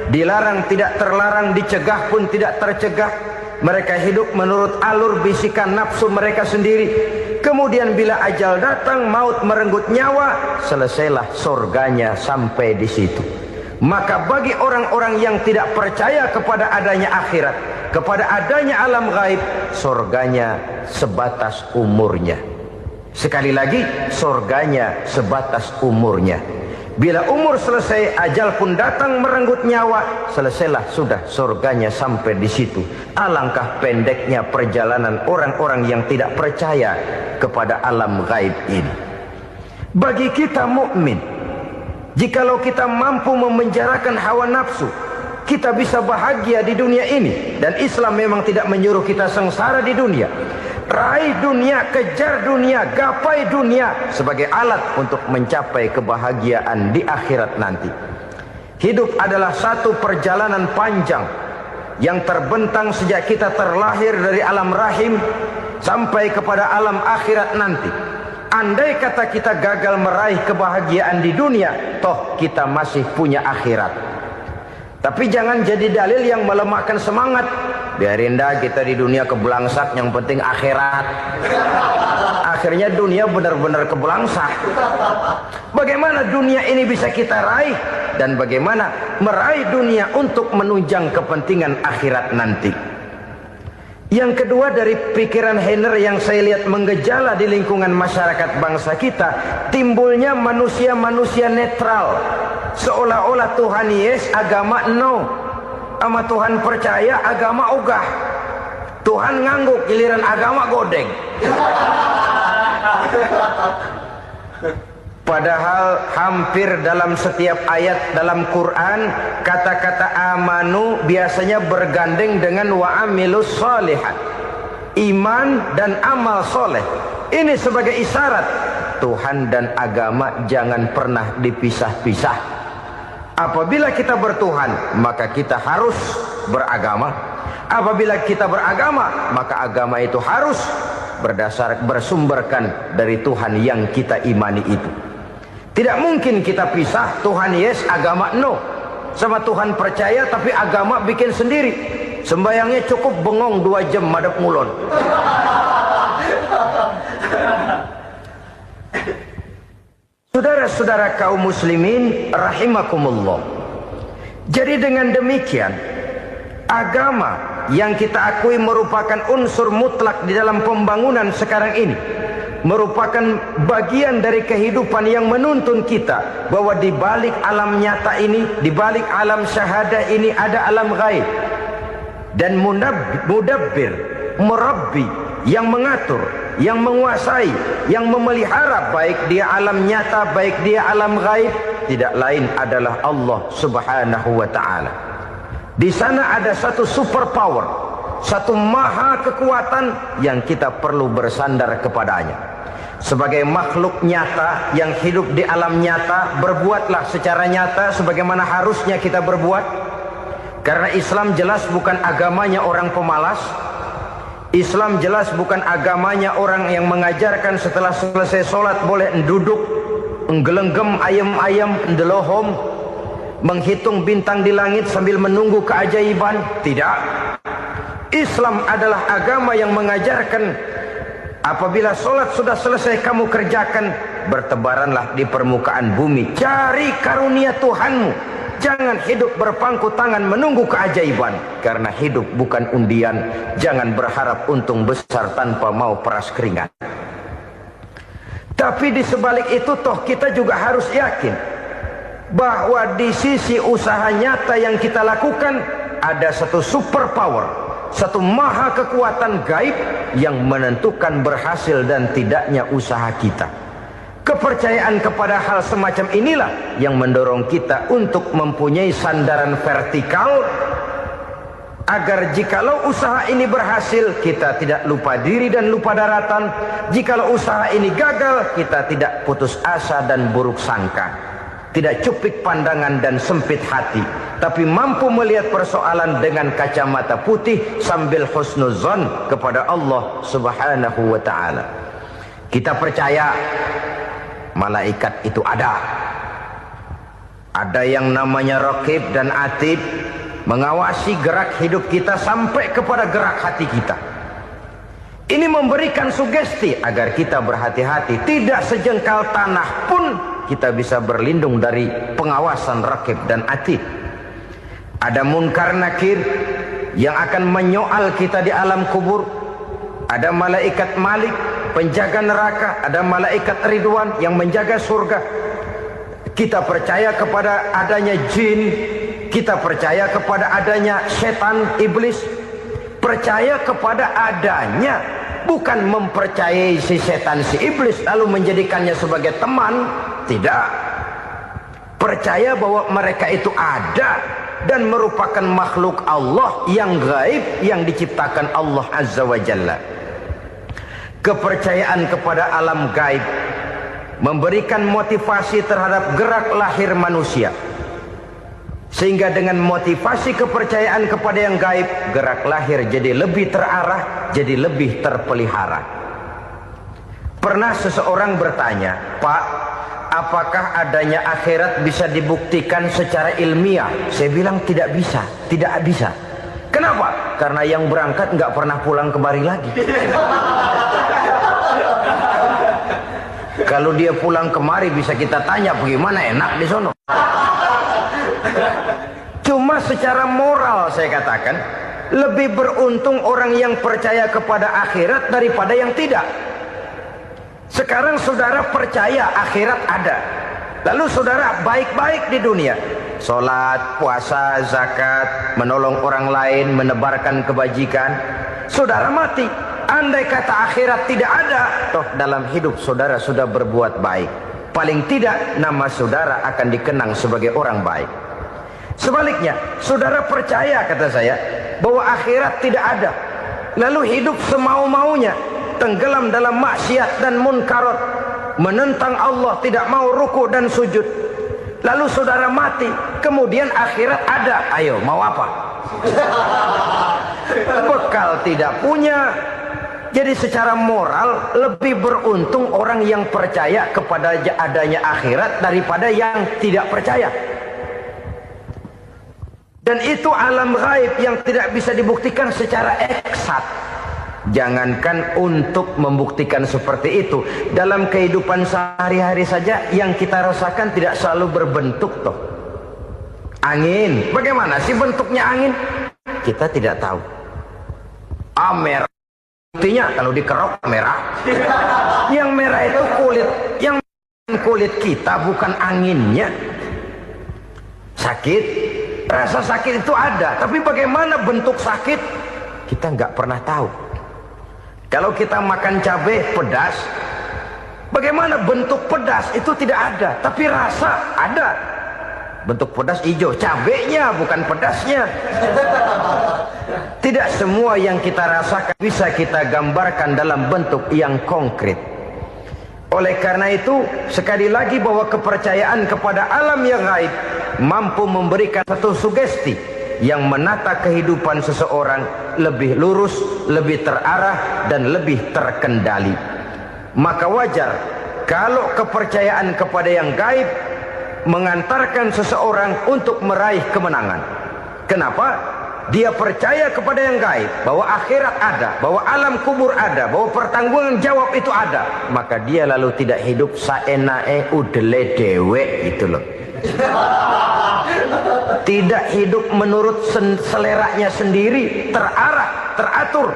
Dilarang tidak terlarang, dicegah pun tidak tercegah. Mereka hidup menurut alur bisikan nafsu mereka sendiri. Kemudian bila ajal datang, maut merenggut nyawa, selesailah surganya sampai di situ. Maka bagi orang-orang yang tidak percaya kepada adanya akhirat, kepada adanya alam gaib, surganya sebatas umurnya. Sekali lagi, surganya sebatas umurnya. Bila umur selesai, ajal pun datang merenggut nyawa, selesailah sudah surganya sampai di situ. Alangkah pendeknya perjalanan orang-orang yang tidak percaya kepada alam gaib ini. Bagi kita mukmin, jikalau kita mampu memenjarakan hawa nafsu, kita bisa bahagia di dunia ini. Dan Islam memang tidak menyuruh kita sengsara di dunia. Raih dunia, kejar dunia, gapai dunia sebagai alat untuk mencapai kebahagiaan di akhirat nanti. Hidup adalah satu perjalanan panjang yang terbentang sejak kita terlahir dari alam rahim sampai kepada alam akhirat nanti. Andai kata kita gagal meraih kebahagiaan di dunia, toh kita masih punya akhirat. Tapi jangan jadi dalil yang melemahkan semangat. Biarin dah kita di dunia kebelangsak, yang penting akhirat. Akhirnya dunia benar-benar kebelangsak. Bagaimana dunia ini bisa kita raih, dan bagaimana meraih dunia untuk menunjang kepentingan akhirat nanti. Yang kedua, dari pikiran Heiner yang saya lihat menggejala di lingkungan masyarakat bangsa kita, timbulnya manusia-manusia netral. Seolah-olah Tuhan yes, agama no. Sama Tuhan percaya, agama ogah. Tuhan ngangguk, giliran agama godeng. Padahal hampir dalam setiap ayat dalam Quran, kata-kata amanu biasanya bergandeng dengan wa amilus sholihat. Iman dan amal soleh. Ini sebagai isyarat Tuhan dan agama jangan pernah dipisah-pisah. Apabila kita bertuhan, maka kita harus beragama. Apabila kita beragama, maka agama itu harus bersumberkan dari Tuhan yang kita imani itu. Tidak mungkin kita pisah, Tuhan yes, agama no. Sama Tuhan percaya tapi agama bikin sendiri. Sembayangnya cukup bengong 2 jam madep ngulon. Saudara-saudara kaum muslimin rahimakumullah. Jadi dengan demikian, agama yang kita akui merupakan unsur mutlak di dalam pembangunan sekarang ini, merupakan bagian dari kehidupan yang menuntun kita bahwa di balik alam nyata ini, di balik alam syahadah ini ada alam gaib. Dan mudabbir, murabbi, yang mengatur, yang menguasai, yang memelihara baik dia alam nyata, baik dia alam gaib, tidak lain adalah Allah Subhanahu wa taala. Di sana ada satu super power, satu maha kekuatan yang kita perlu bersandar kepadanya. Sebagai makhluk nyata yang hidup di alam nyata, berbuatlah secara nyata sebagaimana harusnya kita berbuat. Karena Islam jelas bukan agamanya orang pemalas. Islam jelas bukan agamanya orang yang mengajarkan setelah selesai sholat boleh duduk, nggelenggem ayam-ayam, ndelohom, menghitung bintang di langit sambil menunggu keajaiban. Tidak. Islam adalah agama yang mengajarkan apabila sholat sudah selesai kamu kerjakan, bertebaranlah di permukaan bumi, cari karunia Tuhanmu. Jangan hidup berpangku tangan menunggu keajaiban. Karena hidup bukan undian. Jangan berharap untung besar tanpa mau peras keringat. Tapi di sebalik itu toh kita juga harus yakin bahwa di sisi usaha nyata yang kita lakukan ada satu super power, satu maha kekuatan gaib yang menentukan berhasil dan tidaknya usaha kita. Kepercayaan kepada hal semacam inilah yang mendorong kita untuk mempunyai sandaran vertikal, agar jikalau usaha ini berhasil, kita tidak lupa diri dan lupa daratan. Jikalau usaha ini gagal, kita tidak putus asa dan buruk sangka, tidak cupik pandangan dan sempit hati, tapi mampu melihat persoalan dengan kacamata putih sambil husnuzon kepada Allah Subhanahu wa ta'ala. Kita percaya malaikat itu ada. Ada yang namanya Raqib dan Atid, mengawasi gerak hidup kita sampai kepada gerak hati kita. Ini memberikan sugesti agar kita berhati-hati. Tidak sejengkal tanah pun kita bisa berlindung dari pengawasan Raqib dan Atid. Ada Munkar Nakir yang akan menyoal kita di alam kubur. Ada malaikat Malik, penjaga neraka. Ada malaikat Ridwan yang menjaga surga. Kita percaya kepada adanya jin, kita percaya kepada adanya setan, iblis. Percaya kepada adanya, bukan mempercayai si setan, si iblis lalu menjadikannya sebagai teman. Tidak. Percaya bahwa mereka itu ada dan merupakan makhluk Allah yang gaib, yang diciptakan Allah Azza wa Jalla. Kepercayaan kepada alam gaib memberikan motivasi terhadap gerak lahir manusia, sehingga dengan motivasi kepercayaan kepada yang gaib, gerak lahir jadi lebih terarah, jadi lebih terpelihara. Pernah seseorang bertanya, "Pak, apakah adanya akhirat bisa dibuktikan secara ilmiah?" Saya bilang tidak bisa, tidak bisa. Kenapa? Karena yang berangkat nggak pernah pulang kembali lagi. Kalau dia pulang kemari bisa kita tanya bagaimana enak di sono. Cuma secara moral saya katakan, lebih beruntung orang yang percaya kepada akhirat daripada yang tidak. Sekarang saudara percaya akhirat ada, lalu saudara baik-baik di dunia, sholat, puasa, zakat, menolong orang lain, menebarkan kebajikan. Saudara mati, andai kata akhirat tidak ada, toh dalam hidup saudara sudah berbuat baik. Paling tidak nama saudara akan dikenang sebagai orang baik. Sebaliknya, saudara percaya, kata saya, bahwa akhirat tidak ada, lalu hidup semau-maunya, tenggelam dalam maksiat dan munkarat, menentang Allah, tidak mau ruku dan sujud. Lalu saudara mati, kemudian akhirat ada. Ayo, mau apa? Bekal tidak punya. Jadi secara moral lebih beruntung orang yang percaya kepada adanya akhirat daripada yang tidak percaya. Dan itu alam gaib yang tidak bisa dibuktikan secara eksat. Jangankan untuk membuktikan seperti itu, dalam kehidupan sehari-hari saja yang kita rasakan tidak selalu berbentuk toh. Angin, bagaimana sih bentuknya angin? Kita tidak tahu. Merah, buktinya kalau dikerok merah. Yang merah itu kulit, yang kulit kita bukan anginnya. Sakit, rasa sakit itu ada, tapi bagaimana bentuk sakit kita nggak pernah tahu. Kalau kita makan cabai pedas, bagaimana bentuk pedas itu tidak ada, tapi rasa ada. Bentuk pedas hijau, cabainya bukan pedasnya. Tidak semua yang kita rasakan bisa kita gambarkan dalam bentuk yang konkret. Oleh karena itu, sekali lagi bahwa kepercayaan kepada alam yang gaib mampu memberikan satu sugesti yang menata kehidupan seseorang lebih lurus, lebih terarah, dan lebih terkendali. Maka wajar kalau kepercayaan kepada yang gaib mengantarkan seseorang untuk meraih kemenangan. Kenapa? Dia percaya kepada yang gaib, bahwa akhirat ada, bahwa alam kubur ada, bahwa pertanggungan jawab itu ada. Maka dia lalu tidak hidup saenae udele dewe, itu loh. Tidak hidup menurut seleranya sendiri, terarah, teratur.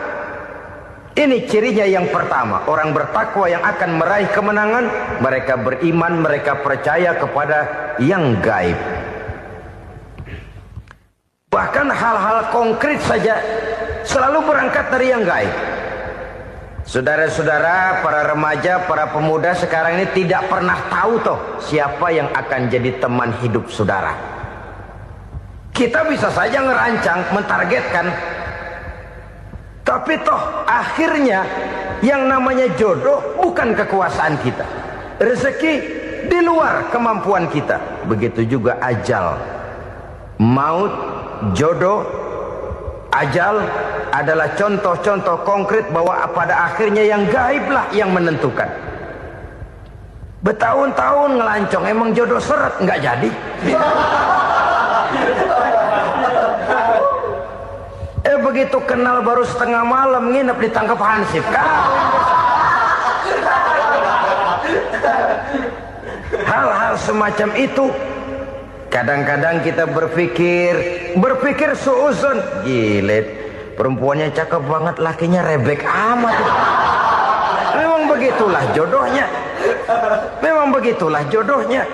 Ini cirinya yang pertama. Orang bertakwa yang akan meraih kemenangan, mereka beriman, mereka percaya kepada yang gaib. Bahkan hal-hal konkret saja selalu berangkat dari yang gaib. Saudara-saudara, para remaja, para pemuda sekarang ini tidak pernah tahu toh siapa yang akan jadi teman hidup saudara. Kita bisa saja ngerancang, mentargetkan, tapi toh akhirnya yang namanya jodoh bukan kekuasaan kita. Rezeki di luar kemampuan kita. Begitu juga ajal, maut, jodoh, ajal adalah contoh-contoh konkret bahwa pada akhirnya yang gaiblah yang menentukan. Bertahun-tahun ngelancong, emang jodoh seret nggak jadi. Begitu kenal baru setengah malam nginep ditangkap hansip kan. Hal-hal semacam itu kadang-kadang kita berpikir suuzon, gile, perempuannya cakep banget, lakinya rebek amat. Memang begitulah jodohnya. Memang begitulah jodohnya.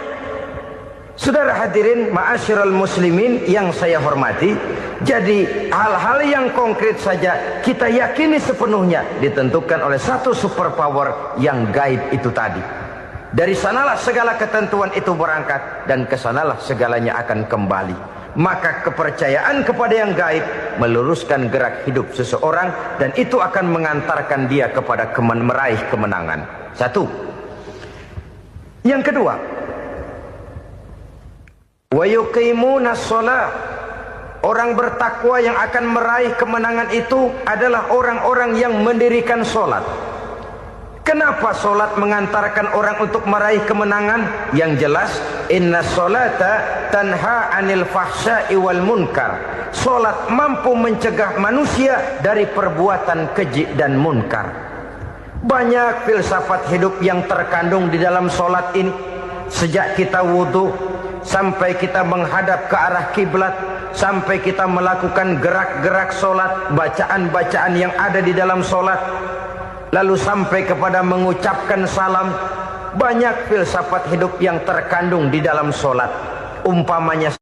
Saudara hadirin ma'asyiral muslimin yang saya hormati, jadi hal-hal yang konkret saja kita yakini sepenuhnya ditentukan oleh satu superpower yang gaib itu tadi. Dari sanalah segala ketentuan itu berangkat dan kesanalah segalanya akan kembali. Maka kepercayaan kepada yang gaib meluruskan gerak hidup seseorang dan itu akan mengantarkan dia kepada meraih kemenangan. Satu. Yang kedua, wa yuqimuna shalah. Orang bertakwa yang akan meraih kemenangan itu adalah orang-orang yang mendirikan sholat. Kenapa sholat mengantarkan orang untuk meraih kemenangan? Yang jelas, inna sholata tanha anil fahsya'i wal munkar. Sholat mampu mencegah manusia dari perbuatan keji dan munkar. Banyak filsafat hidup yang terkandung di dalam sholat ini. Sejak kita wudhu sampai kita menghadap ke arah kiblat, sampai kita melakukan gerak-gerak sholat, bacaan-bacaan yang ada di dalam sholat, lalu sampai kepada mengucapkan salam. Banyak filsafat hidup yang terkandung di dalam sholat. Umpamanya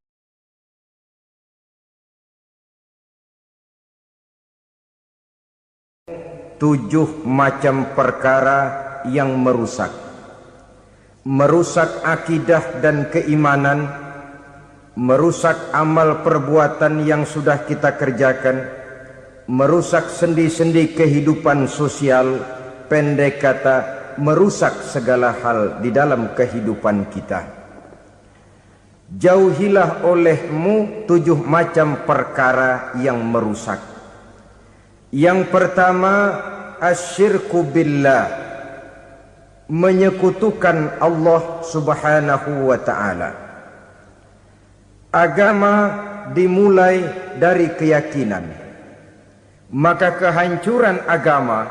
7 macam perkara yang merusak akidah dan keimanan, merusak amal perbuatan yang sudah kita kerjakan, merusak sendi-sendi kehidupan sosial, pendek kata merusak segala hal di dalam kehidupan kita. Jauhilah olehmu 7 macam perkara yang merusak. Yang pertama, asyirku billah, menyekutukan Allah subhanahu wa ta'ala. Agama dimulai dari keyakinan. Maka kehancuran agama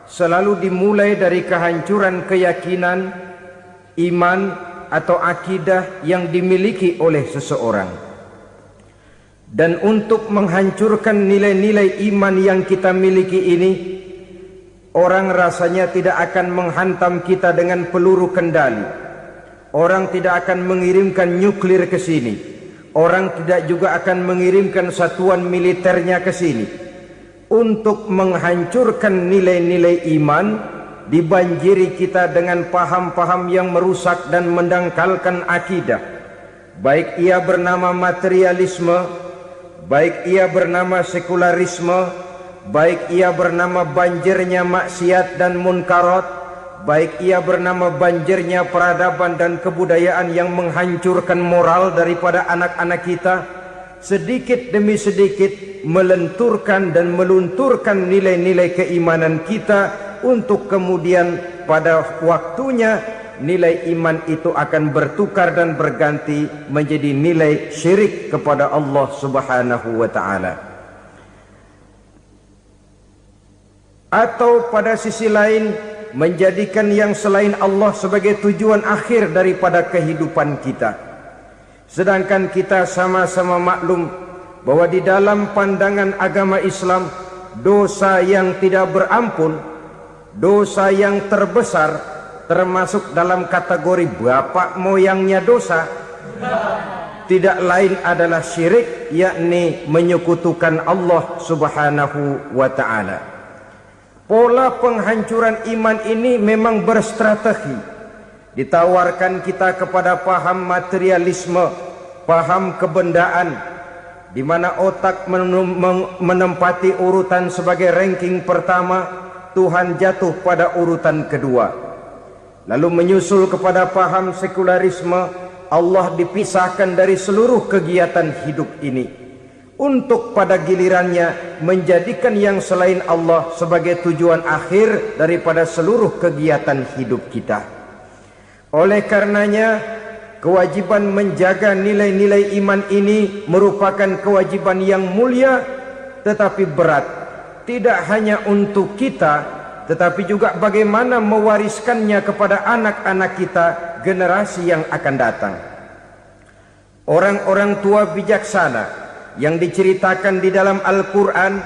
selalu dimulai dari kehancuran keyakinan, iman atau akidah yang dimiliki oleh seseorang. Dan untuk menghancurkan nilai-nilai iman yang kita miliki ini, orang rasanya tidak akan menghantam kita dengan peluru kendali. Orang tidak akan mengirimkan nuklir ke sini. Orang tidak juga akan mengirimkan satuan militernya ke sini. Untuk menghancurkan nilai-nilai iman, dibanjiri kita dengan paham-paham yang merusak dan mendangkalkan akidah. Baik ia bernama materialisme, baik ia bernama sekularisme, baik ia bernama banjirnya maksiat dan munkarat, baik ia bernama banjirnya peradaban dan kebudayaan yang menghancurkan moral daripada anak-anak kita, sedikit demi sedikit melenturkan dan melunturkan nilai-nilai keimanan kita, untuk kemudian pada waktunya nilai iman itu akan bertukar dan berganti menjadi nilai syirik kepada Allah Subhanahu wa ta'ala. Atau pada sisi lain, menjadikan yang selain Allah sebagai tujuan akhir daripada kehidupan kita. Sedangkan kita sama-sama maklum bahwa di dalam pandangan agama Islam, dosa yang tidak berampun, dosa yang terbesar, termasuk dalam kategori bapak moyangnya dosa, tidak lain adalah syirik, yakni menyekutukan Allah Subhanahu wa ta'ala. Pola penghancuran iman ini memang berstrategi. Ditawarkan kita kepada paham materialisme, paham kebendaan, di mana otak menempati urutan sebagai ranking pertama, Tuhan jatuh pada urutan kedua. Lalu menyusul kepada paham sekularisme, Allah dipisahkan dari seluruh kegiatan hidup ini, untuk pada gilirannya menjadikan yang selain Allah sebagai tujuan akhir daripada seluruh kegiatan hidup kita. Oleh karenanya, kewajiban menjaga nilai-nilai iman ini merupakan kewajiban yang mulia tetapi berat, tidak hanya untuk kita, tetapi juga bagaimana mewariskannya kepada anak-anak kita, generasi yang akan datang. Orang-orang tua bijaksana yang diceritakan di dalam Al-Quran,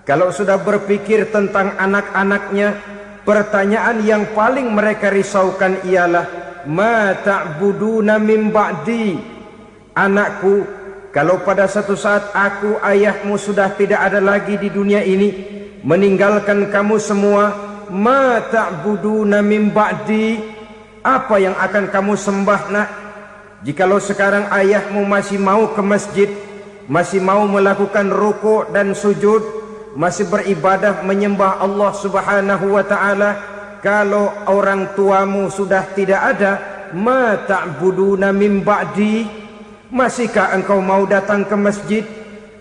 kalau sudah berpikir tentang anak-anaknya, pertanyaan yang paling mereka risaukan ialah, ma ta'buduna min ba'di. Anakku, kalau pada satu saat aku, ayahmu sudah tidak ada lagi di dunia ini, meninggalkan kamu semua, ma ta'buduna min ba'di, apa yang akan kamu sembah nak? Jikalau sekarang ayahmu masih mau ke masjid, masih mau melakukan rukuk dan sujud, masih beribadah menyembah Allah Subhanahu wa ta'ala, kalau orang tuamu sudah tidak ada, ma ta'buduna min ba'di, masihkah engkau mau datang ke masjid?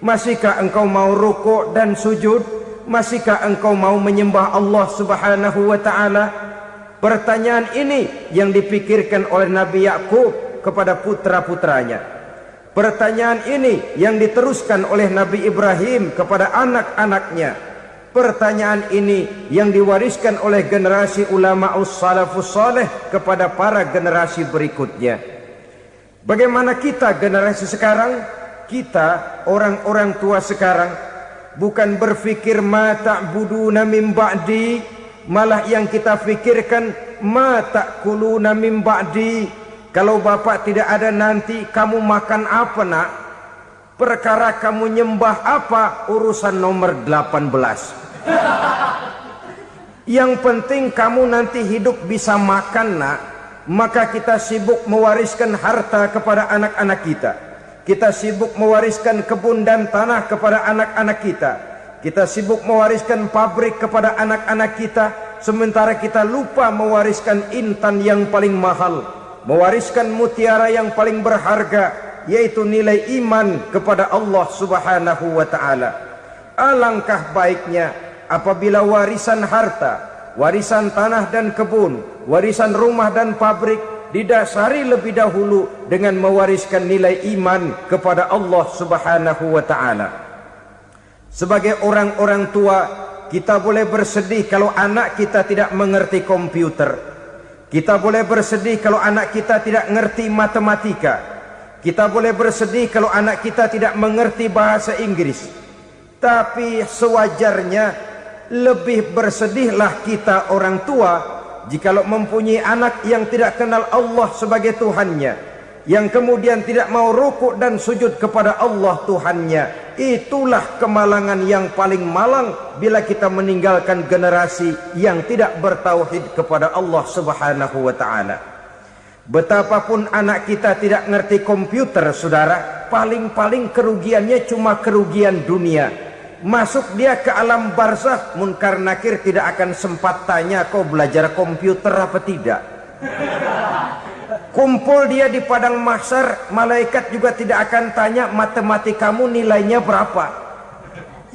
Masihkah engkau mau rukuk dan sujud? Masihkah engkau mau menyembah Allah Subhanahu wa ta'ala? Pertanyaan ini yang dipikirkan oleh Nabi Yakub kepada putra-putranya. Pertanyaan ini yang diteruskan oleh Nabi Ibrahim kepada anak-anaknya. Pertanyaan ini yang diwariskan oleh generasi ulama salafus saleh kepada para generasi berikutnya. Bagaimana kita generasi sekarang? Kita orang-orang tua sekarang bukan berfikir ma ta'buduna min ba'di, malah yang kita fikirkan ma ta'kuluna min ba'di. Kalau bapak tidak ada nanti kamu makan apa nak? Perkara kamu nyembah apa, urusan nomor 18. Yang penting kamu nanti hidup bisa makan nak. Maka kita sibuk mewariskan harta kepada anak-anak kita. Kita sibuk mewariskan kebun dan tanah kepada anak-anak kita. Kita sibuk mewariskan pabrik kepada anak-anak kita, sementara kita lupa mewariskan intan yang paling mahal, mewariskan mutiara yang paling berharga, yaitu nilai iman kepada Allah Subhanahu wa ta'ala. Alangkah baiknya apabila warisan harta, warisan tanah dan kebun, warisan rumah dan pabrik didasari lebih dahulu dengan mewariskan nilai iman kepada Allah Subhanahu wa taala. Sebagai orang-orang tua, kita boleh bersedih kalau anak kita tidak mengerti komputer. Kita boleh bersedih kalau anak kita tidak mengerti matematika. Kita boleh bersedih kalau anak kita tidak mengerti bahasa Inggris. Tapi sewajarnya lebih bersedihlah kita orang tua jikalau mempunyai anak yang tidak kenal Allah sebagai Tuhannya, yang kemudian tidak mau rukuk dan sujud kepada Allah Tuhannya. Itulah kemalangan yang paling malang bila kita meninggalkan generasi yang tidak bertauhid kepada Allah Subhanahu wa taala. Betapapun anak kita tidak ngerti komputer, saudara, paling-paling kerugiannya cuma kerugian dunia. Masuk dia ke alam barzakh, munkar nakir tidak akan sempat tanya kau belajar komputer apa tidak. Kumpul dia di padang mahsyar, malaikat juga tidak akan tanya matematikamu nilainya berapa.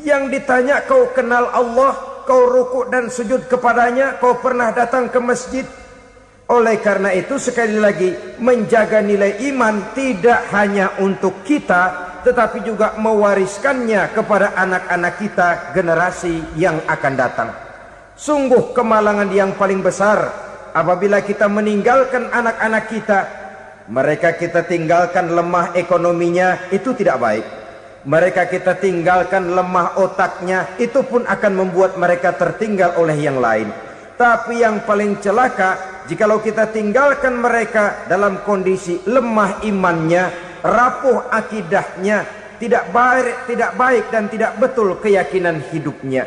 Yang ditanya kau kenal Allah, kau rukuk dan sujud kepadanya, kau pernah datang ke masjid. Oleh karena itu sekali lagi, menjaga nilai iman tidak hanya untuk kita, tetapi juga mewariskannya kepada anak-anak kita, generasi yang akan datang. Sungguh kemalangan yang paling besar apabila kita meninggalkan anak-anak kita. Mereka kita tinggalkan lemah ekonominya, itu tidak baik. Mereka kita tinggalkan lemah otaknya, itu pun akan membuat mereka tertinggal oleh yang lain. Tapi yang paling celaka, jikalau kita tinggalkan mereka dalam kondisi lemah imannya, rapuh akidahnya, tidak baik dan tidak betul keyakinan hidupnya.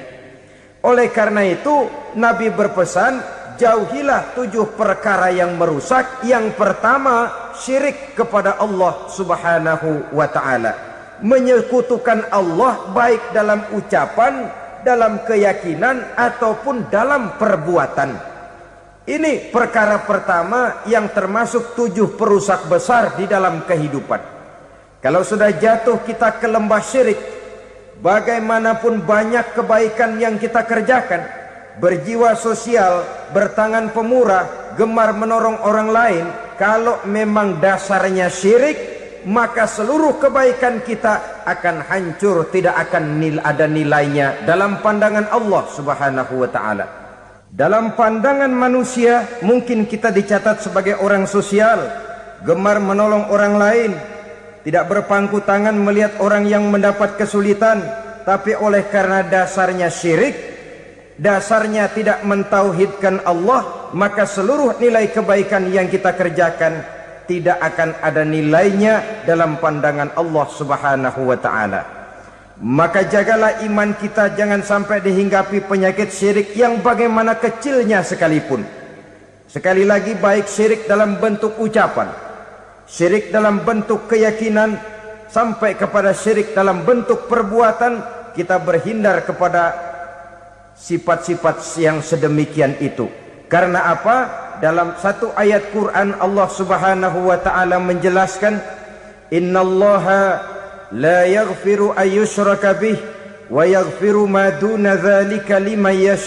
Oleh karena itu Nabi berpesan, jauhilah 7 perkara yang merusak. Yang pertama, syirik kepada Allah Subhanahu wa taala. Menyekutukan Allah baik dalam ucapan, dalam keyakinan ataupun dalam perbuatan. Ini perkara pertama yang termasuk 7 perusak besar di dalam kehidupan. Kalau sudah jatuh kita ke lembah syirik, bagaimanapun banyak kebaikan yang kita kerjakan, berjiwa sosial, bertangan pemurah, gemar menolong orang lain, kalau memang dasarnya syirik, maka seluruh kebaikan kita akan hancur, tidak akan ada nilainya dalam pandangan Allah Subhanahu wa taala. Dalam pandangan manusia, mungkin kita dicatat sebagai orang sosial, gemar menolong orang lain, tidak berpangku tangan melihat orang yang mendapat kesulitan. Tapi oleh karena dasarnya syirik, dasarnya tidak mentauhidkan Allah, maka seluruh nilai kebaikan yang kita kerjakan tidak akan ada nilainya dalam pandangan Allah Subhanahu wa taala. Maka jagalah iman kita, jangan sampai dihinggapi penyakit syirik yang bagaimana kecilnya sekalipun. Sekali lagi, baik syirik dalam bentuk ucapan, syirik dalam bentuk keyakinan, sampai kepada syirik dalam bentuk perbuatan, kita berhindar kepada sifat-sifat yang sedemikian itu. Karena apa? Dalam satu ayat Quran Allah Subhanahu wa taala menjelaskan, innallaha la yaghfiru ayyushraka bih wa yaghfiru ma duna dzalika liman yasha.